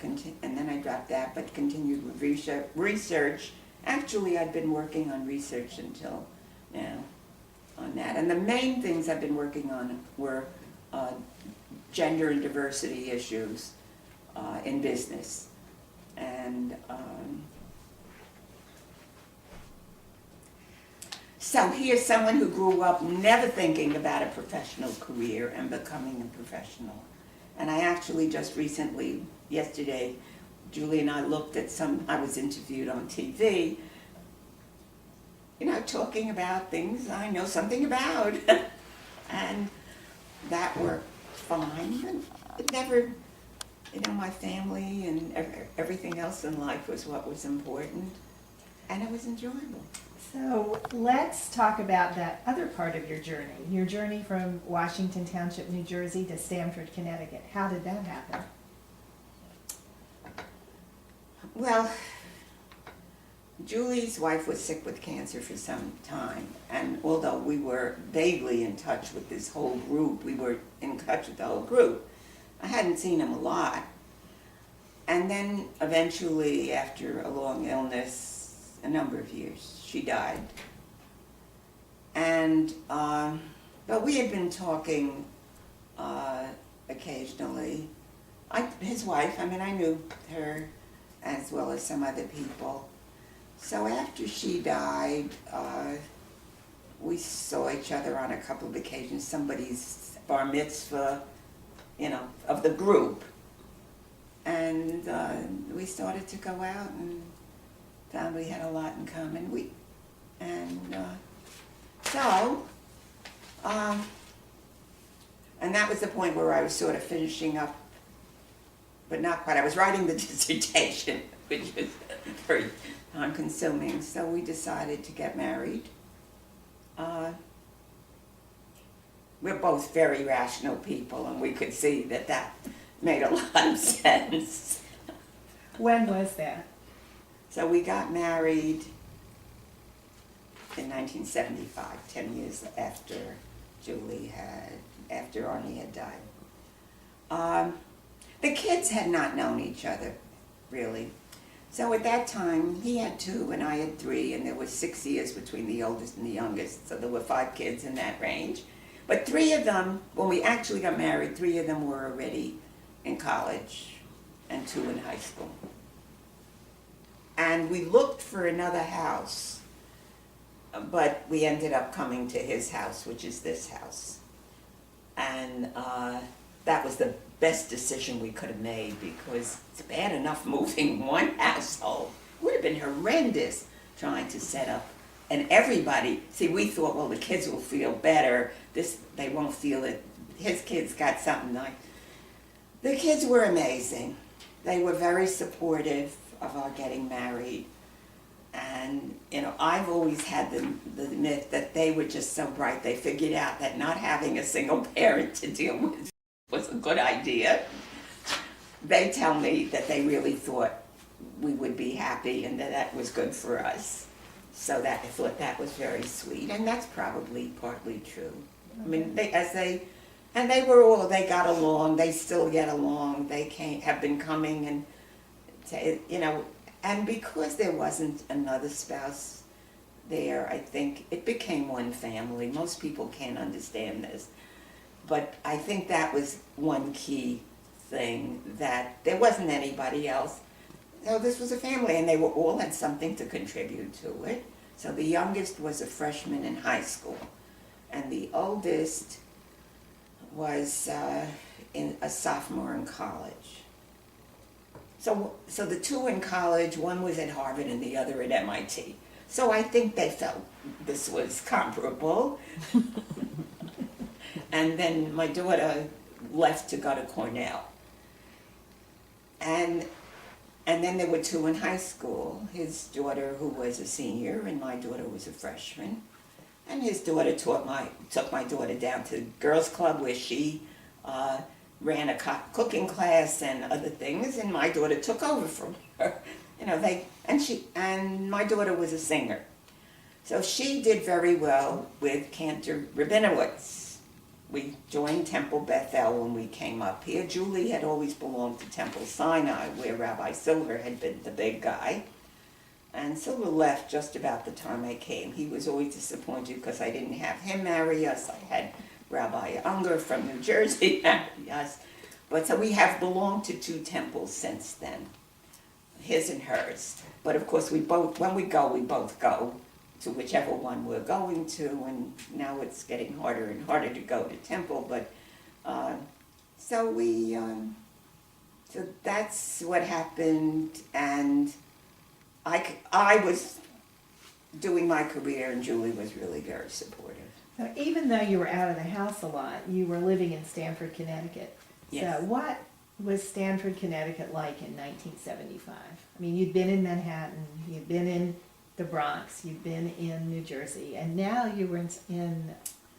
dropped that, but continued with research Actually, I'd been working on research until now on that. And the main things I've been working on were gender and diversity issues in business. And so here's someone who grew up never thinking about a professional career and becoming a professional. And I actually just recently, yesterday, Julie and I looked at I was interviewed on TV, talking about things I know something about. And that worked fine. And it never, my family and everything else in life was what was important. And it was enjoyable. So let's talk about that other part of your journey from Washington Township, New Jersey to Stamford, Connecticut. How did that happen? Well, Julie's wife was sick with cancer for some time, and although we were vaguely in touch with this whole group, we were in touch with the whole group, I hadn't seen him a lot. And then eventually, after a long illness, a number of years, she died. And, but we had been talking occasionally. His wife, I knew her as well as some other people. So after she died, we saw each other on a couple of occasions, somebody's bar mitzvah, of the group. And we started to go out and found we had a lot in common. And that was the point where I was sort of finishing up, but not quite. I was writing the dissertation, which was very time-consuming. So we decided to get married. We're both very rational people, and we could see that made a lot of sense. When was that? So we got married in 1975, 10 years after after Arnie had died. The kids had not known each other, really. So at that time, he had 2 and I had 3, and there was 6 years between the oldest and the youngest, so there were 5 kids in that range. But 3 of them, when we actually got married, 3 of them were already in college and 2 in high school. And we looked for another house, but we ended up coming to his house, which is this house. And that was the best decision we could have made, because it's bad enough moving one household. It would have been horrendous trying to set up. And everybody, we thought, well, the kids will feel better. They won't feel it. His kids got something like. The kids were amazing. They were very supportive of our getting married. And, I've always had the myth that they were just so bright. They figured out that not having a single parent to deal with was a good idea. They tell me that they really thought we would be happy and that was good for us. So I thought that was very sweet, and that's probably partly true. They got along, they still get along, have been coming and because there wasn't another spouse there, I think it became one family. Most people can't understand this. But I think that was one key thing, that there wasn't anybody else. So this was a family, and they all had something to contribute to it. So the youngest was a freshman in high school, and the oldest was a sophomore in college. So the 2 in college, one was at Harvard and the other at MIT. So I think they felt this was comparable. And then my daughter left to go to Cornell. And then there were 2 in high school. His daughter, who was a senior, and my daughter was a freshman. And his daughter took my daughter down to girls' club, where she ran a cooking class and other things, and my daughter took over from her. And my daughter was a singer. So she did very well with Cantor Rabinowitz. We joined Temple Bethel when we came up here. Julie had always belonged to Temple Sinai, where Rabbi Silver had been the big guy. And Silver left just about the time I came. He was always disappointed because I didn't have him marry us. I had Rabbi Unger from New Jersey marry us. But so we have belonged to two temples since then, his and hers. But of course, when we both go to whichever one we're going to, and now it's getting harder and harder to go to temple. But so that's what happened, and I was doing my career, and Julie was really very supportive. So even though you were out of the house a lot, you were living in Stamford, Connecticut. Yes. So what was Stamford, Connecticut like in 1975? I mean, you'd been in Manhattan, you'd been in the Bronx, you'd been in New Jersey, and now you were in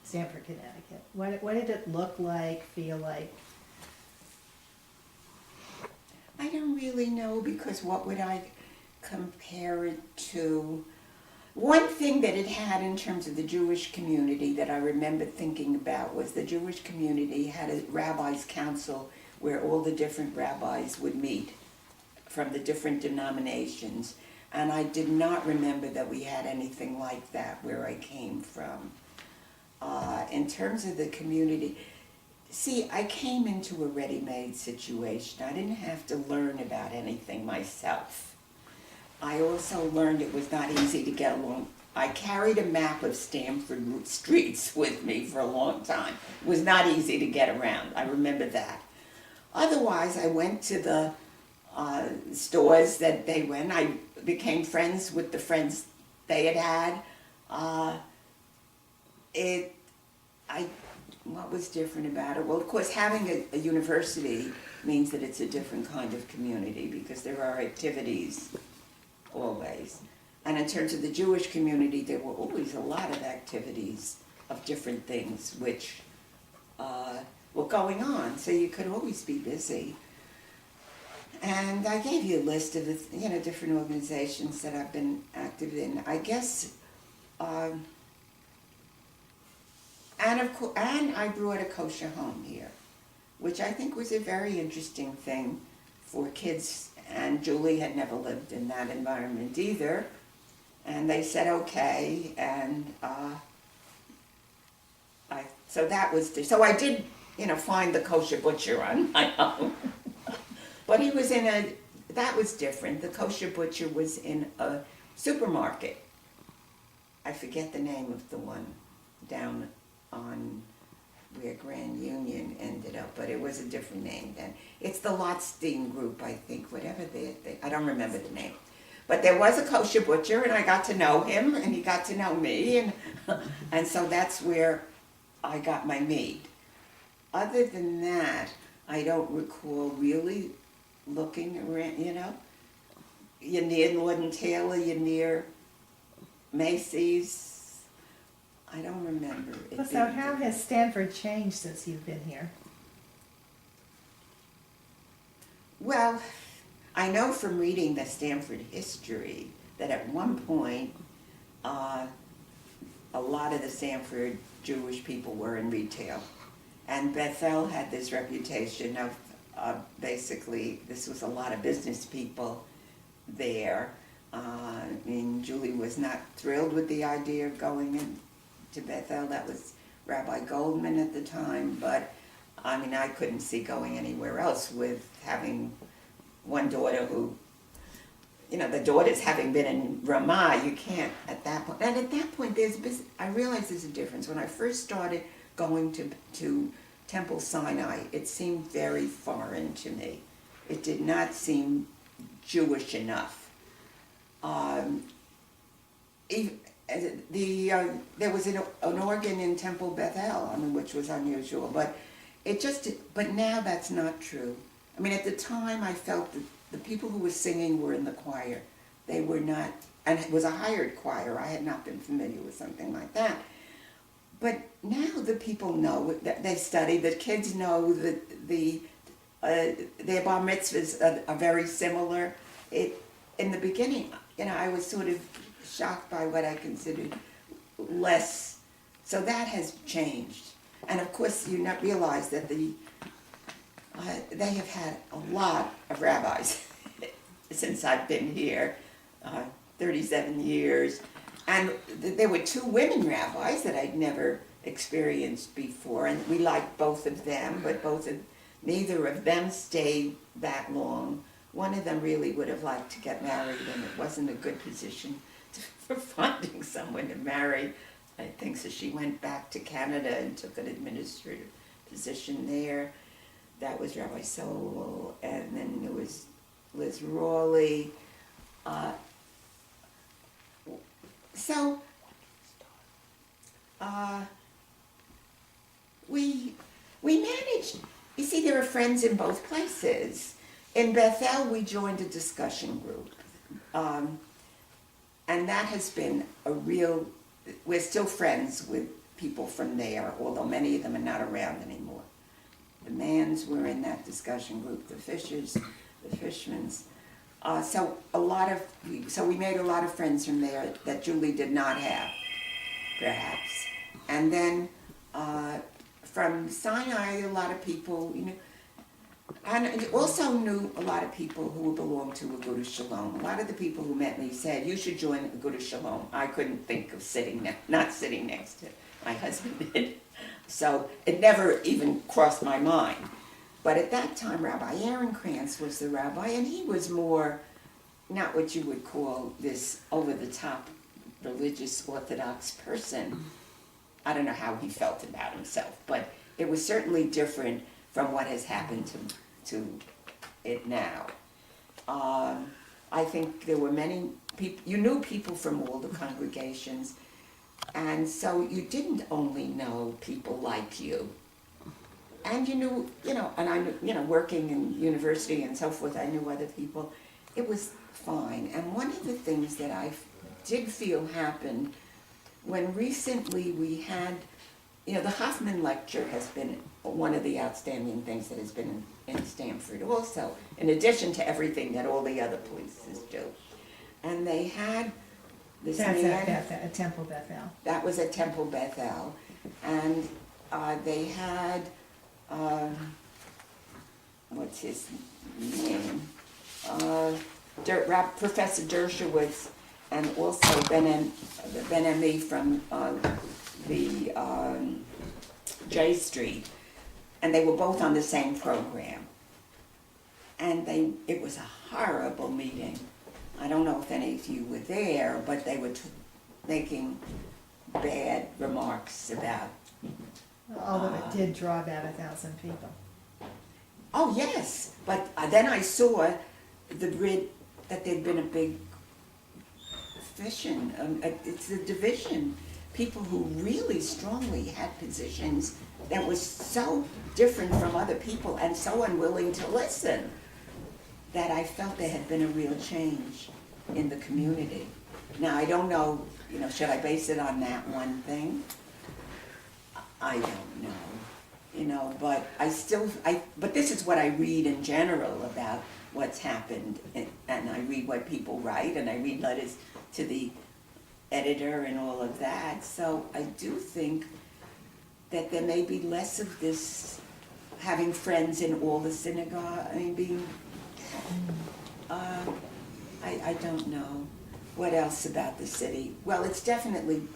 Stamford, Connecticut. What did it look like, feel like? I don't really know, because what would I compare it to? One thing that it had in terms of the Jewish community that I remember thinking about was the Jewish community had a rabbis' council where all the different rabbis would meet from the different denominations. And I did not remember that we had anything like that where I came from. In terms of the community, see, I came into a ready-made situation. I didn't have to learn about anything myself. I also learned it was not easy to get along. I carried a map of Stamford streets with me for a long time. It was not easy to get around. I remember that. Otherwise, I went to the stores that they went. I became friends with the friends they had. What was different about it? Well, of course, having a university means that it's a different kind of community because there are activities always. And in terms of the Jewish community, there were always a lot of activities of different things which were going on, so you could always be busy. And I gave you a list of the different organizations that I've been active in. I guess, and I brought a kosher home here, which I think was a very interesting thing for kids. And Julie had never lived in that environment either. And they said, okay, and so I did, find the kosher butcher on my own. But he was that was different. The kosher butcher was in a supermarket. I forget the name of the one down on where Grand Union ended up, but it was a different name then. It's the Lotstein Group, I think, whatever I don't remember the name. But there was a kosher butcher, and I got to know him, and he got to know me, and so that's where I got my meat. Other than that, I don't recall really looking around, You're near Lord & Taylor, you're near Macy's. I don't remember. So how has Stamford changed since you've been here? Well, I know from reading the Stamford history that at one point, a lot of the Stamford Jewish people were in retail. And Bethel had this reputation of basically, this was a lot of business people there. Julie was not thrilled with the idea of going into Bethel. That was Rabbi Goldman at the time, but I couldn't see going anywhere else with having one daughter who, the daughters having been in Ramah, you can't at that point. And at that point, I realized there's a difference. When I first started going to Temple Sinai, it seemed very foreign to me. It did not seem Jewish enough. There was an organ in Temple Bethel, which was unusual, but now that's not true. At the time I felt that the people who were singing were in the choir. They were not, and it was a hired choir. I had not been familiar with something like that. But now the people know, that they study, the kids know that their bar mitzvahs are very similar. In the beginning, I was sort of shocked by what I considered less. So that has changed. And of course, you not realize that they have had a lot of rabbis since I've been here. 37 years. And there were two women rabbis that I'd never experienced before, and we liked both of them, but neither of them stayed that long. One of them really would have liked to get married, and it wasn't a good position for finding someone to marry. I think so. She went back to Canada and took an administrative position there. That was Rabbi Sowell, and then there was Liz Rawley. We managed. You see, there are friends in both places. In Bethel, we joined a discussion group, and that has been a real. We're still friends with people from there, although many of them are not around anymore. The Manns were in that discussion group, the Fishers, the Fishmans. So we made a lot of friends from there that Julie did not have, perhaps. And then from Sinai, a lot of people, and I also knew a lot of people who belonged to Agudas Shalom. A lot of the people who met me said, you should join Agudas Shalom. I couldn't think of not sitting next to my husband did. So it never even crossed my mind. But at that time, Rabbi Ehrenkrantz was the rabbi, and he was more, not what you would call this over-the-top religious Orthodox person. I don't know how he felt about himself, but it was certainly different from what has happened to it now. I think there were many people, you knew people from all the congregations, and so you didn't only know people like you. And you knew, and I knew, working in university and so forth, I knew other people. It was fine. And one of the things that I did feel happened when recently we had, the Hoffman Lecture has been one of the outstanding things that has been in Stamford also, in addition to everything that all the other places do. And they had this That's man, at Temple Bethel. that was at Temple Bethel, and they had, what's his name? Professor Dershowitz, and also Ben Ami from the J Street, and they were both on the same program. And it was a horrible meeting. I don't know if any of you were there, but they were making bad remarks about. Although it did draw about 1,000 people. Oh yes, but then I saw that there'd been a big fission. It's a division. People who really strongly had positions that was so different from other people and so unwilling to listen that I felt there had been a real change in the community. Now I don't know, should I base it on that one thing? I don't know, but but this is what I read in general about what's happened, and I read what people write, and I read letters to the editor and all of that, so I do think that there may be less of this having friends in all the synagogue, I don't know. What else about the city? Well, it's definitely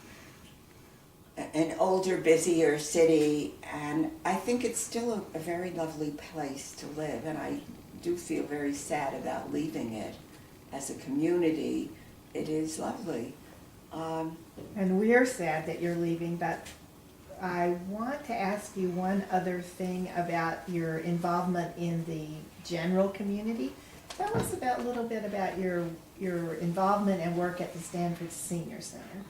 an older, busier city, and I think it's still a very lovely place to live, and I do feel very sad about leaving it. As a community, it is lovely. And we're sad that you're leaving, but I want to ask you one other thing about your involvement in the general community. Tell us a little bit about your involvement and work at the Stamford Senior Center.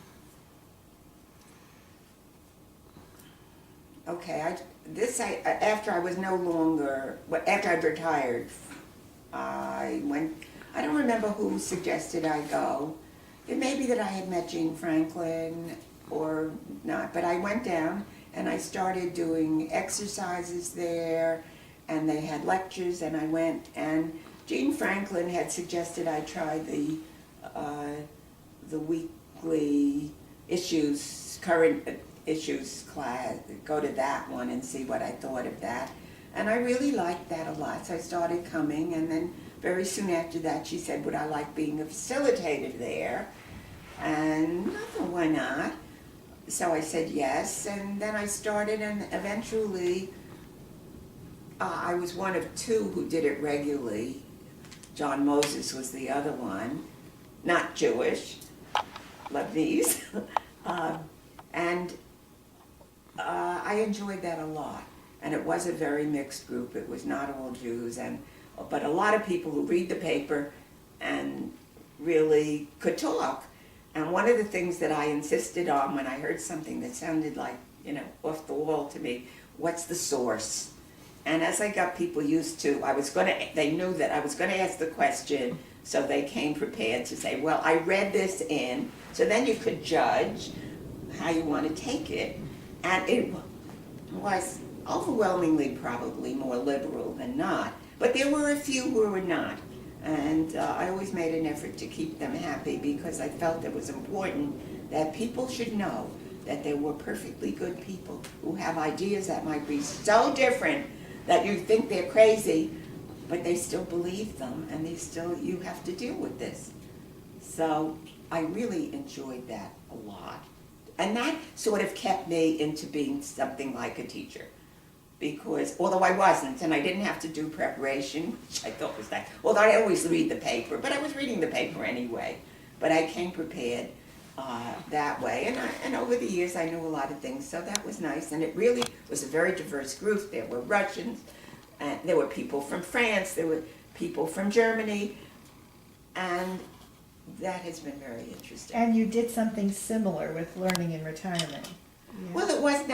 Okay, after I was no longer, after I retired, I don't remember who suggested I go. It may be that I had met Jean Franklin or not, but I went down and I started doing exercises there, and they had lectures, and I went, and Jean Franklin had suggested I try the weekly current issues class, go to that one and see what I thought of that. And I really liked that a lot, so I started coming, and then very soon after that, she said, would I like being a facilitator there? And I thought, why not? So I said yes, and then I started, and eventually I was one of two who did it regularly. John Moses was the other one, not Jewish, Lebanese. And I enjoyed that a lot. And it was a very mixed group. It was not all Jews, but a lot of people who read the paper and really could talk. And one of the things that I insisted on when I heard something that sounded like, off the wall to me, what's the source? And as I got people used to, they knew that I was gonna ask the question, so they came prepared to say, well, I read this in, so then you could judge how you want to take it. And it was overwhelmingly probably more liberal than not, but there were a few who were not. And I always made an effort to keep them happy because I felt it was important that people should know that there were perfectly good people who have ideas that might be so different that you think they're crazy, but they still believe them, and you have to deal with this. So I really enjoyed that a lot. And that sort of kept me into being something like a teacher. Because, although I wasn't, and I didn't have to do preparation, which I thought was that, well, I always read the paper, but I was reading the paper anyway. But I came prepared that way, and over the years I knew a lot of things, so that was nice. And it really was a very diverse group. There were Russians, and there were people from France, there were people from Germany, and that has been very interesting. And you did something similar with learning in retirement. Yeah. Well, it was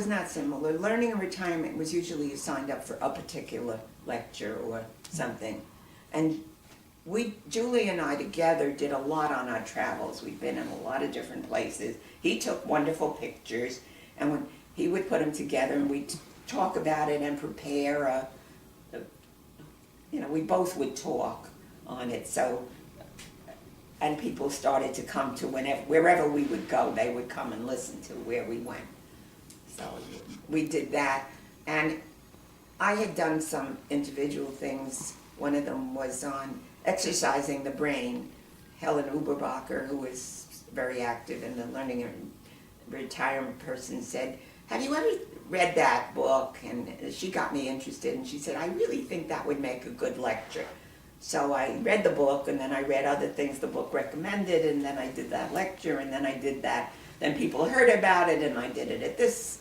not similar. Learning and retirement was usually you signed up for a particular lecture or something. And Julie and I together did a lot on our travels. We've been in a lot of different places. He took wonderful pictures, and when he would put them together, and we'd talk about it and prepare we both would talk on it. So, and people started to come to wherever we would go, they would come and listen to where we went. So we did that. And I had done some individual things. One of them was on exercising the brain. Helen Uberbacher, who is very active in the learning and retirement person, said, have you ever read that book? And she got me interested, and she said, I really think that would make a good lecture. So I read the book, and then I read other things the book recommended, and then I did that lecture, and then I did that. Then people heard about it, and I did it at this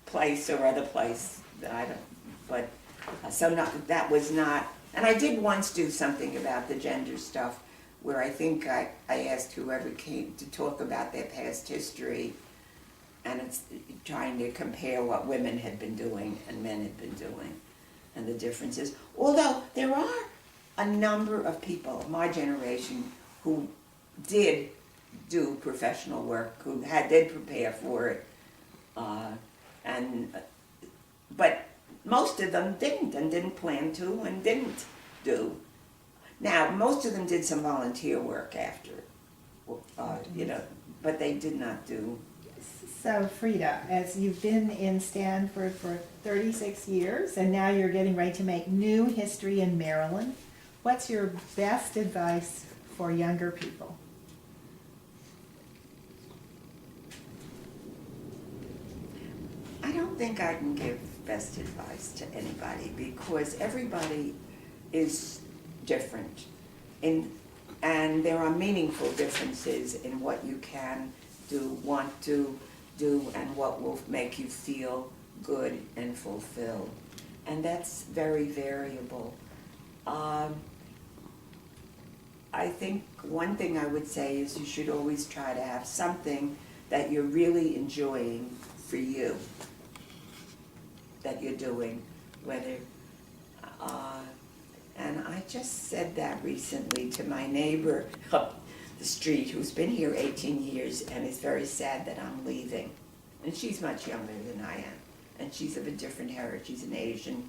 place or other place that I don't, but so that was not, and I did once do something about the gender stuff, where I think I asked whoever came to talk about their past history, and it's trying to compare what women had been doing and men had been doing, and the differences. Although there are a number of people of my generation who did do professional work, who did prepare for it, but most of them didn't, and didn't plan to, and didn't do. Now, most of them did some volunteer work after, but they did not do. So Frieda, as you've been in Stanford for 36 years, and now you're getting ready to make new history in Maryland, what's your best advice for younger people? I don't think I can give best advice to anybody, because everybody is different, and there are meaningful differences in what you can do, want to do, and what will make you feel good and fulfilled. And that's very variable. I think one thing I would say is you should always try to have something that you're really enjoying for you, that you're doing, whether, and I just said that recently to my neighbor up the street, who's been here 18 years and is very sad that I'm leaving. And she's much younger than I am, and she's of a different heritage. She's an Asian,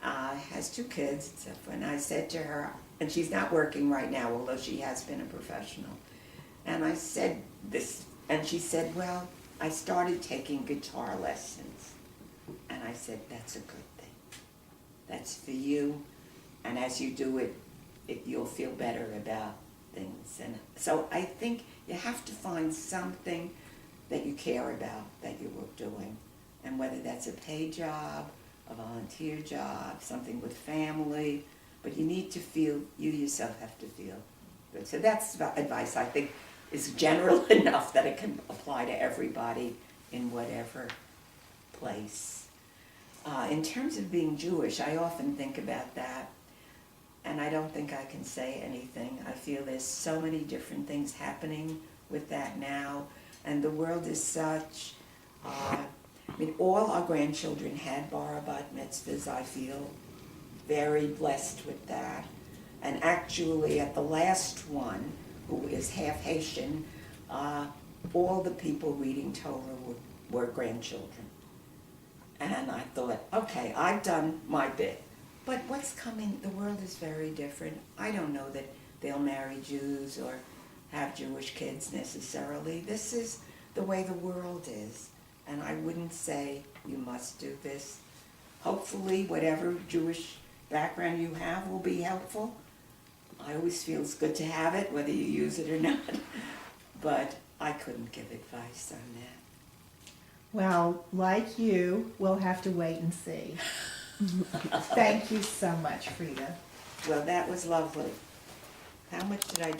has 2 kids, and I said to her, and she's not working right now, although she has been a professional. And I said this, and she said, well, I started taking guitar lessons. And I said, that's a good thing. that's for you, and as you do it, you'll feel better about things. And so I think you have to find something that you care about that you were doing, and whether that's a paid job, a volunteer job, something with family, but you need to feel, you yourself have to feel good. So that's advice I think is general enough that it can apply to everybody in whatever place. In terms of being Jewish, I often think about that, and I don't think I can say anything. I feel there's so many different things happening with that now, and the world is such, I mean, all our grandchildren had bar bat mitzvahs. I feel very blessed with that. And actually, at the last one, who is half Haitian, all the people reading Torah were grandchildren. And I thought, okay, I've done my bit. But what's coming, the world is very different. I don't know that they'll marry Jews or have Jewish kids necessarily. This is the way the world is. And I wouldn't say you must do this. Hopefully, whatever Jewish background you have will be helpful. I always feel it's good to have it, whether you use it or not. But I couldn't give advice on that. Well, like you, we'll have to wait and see. Thank you so much, Frieda. Well, that was lovely. How much did I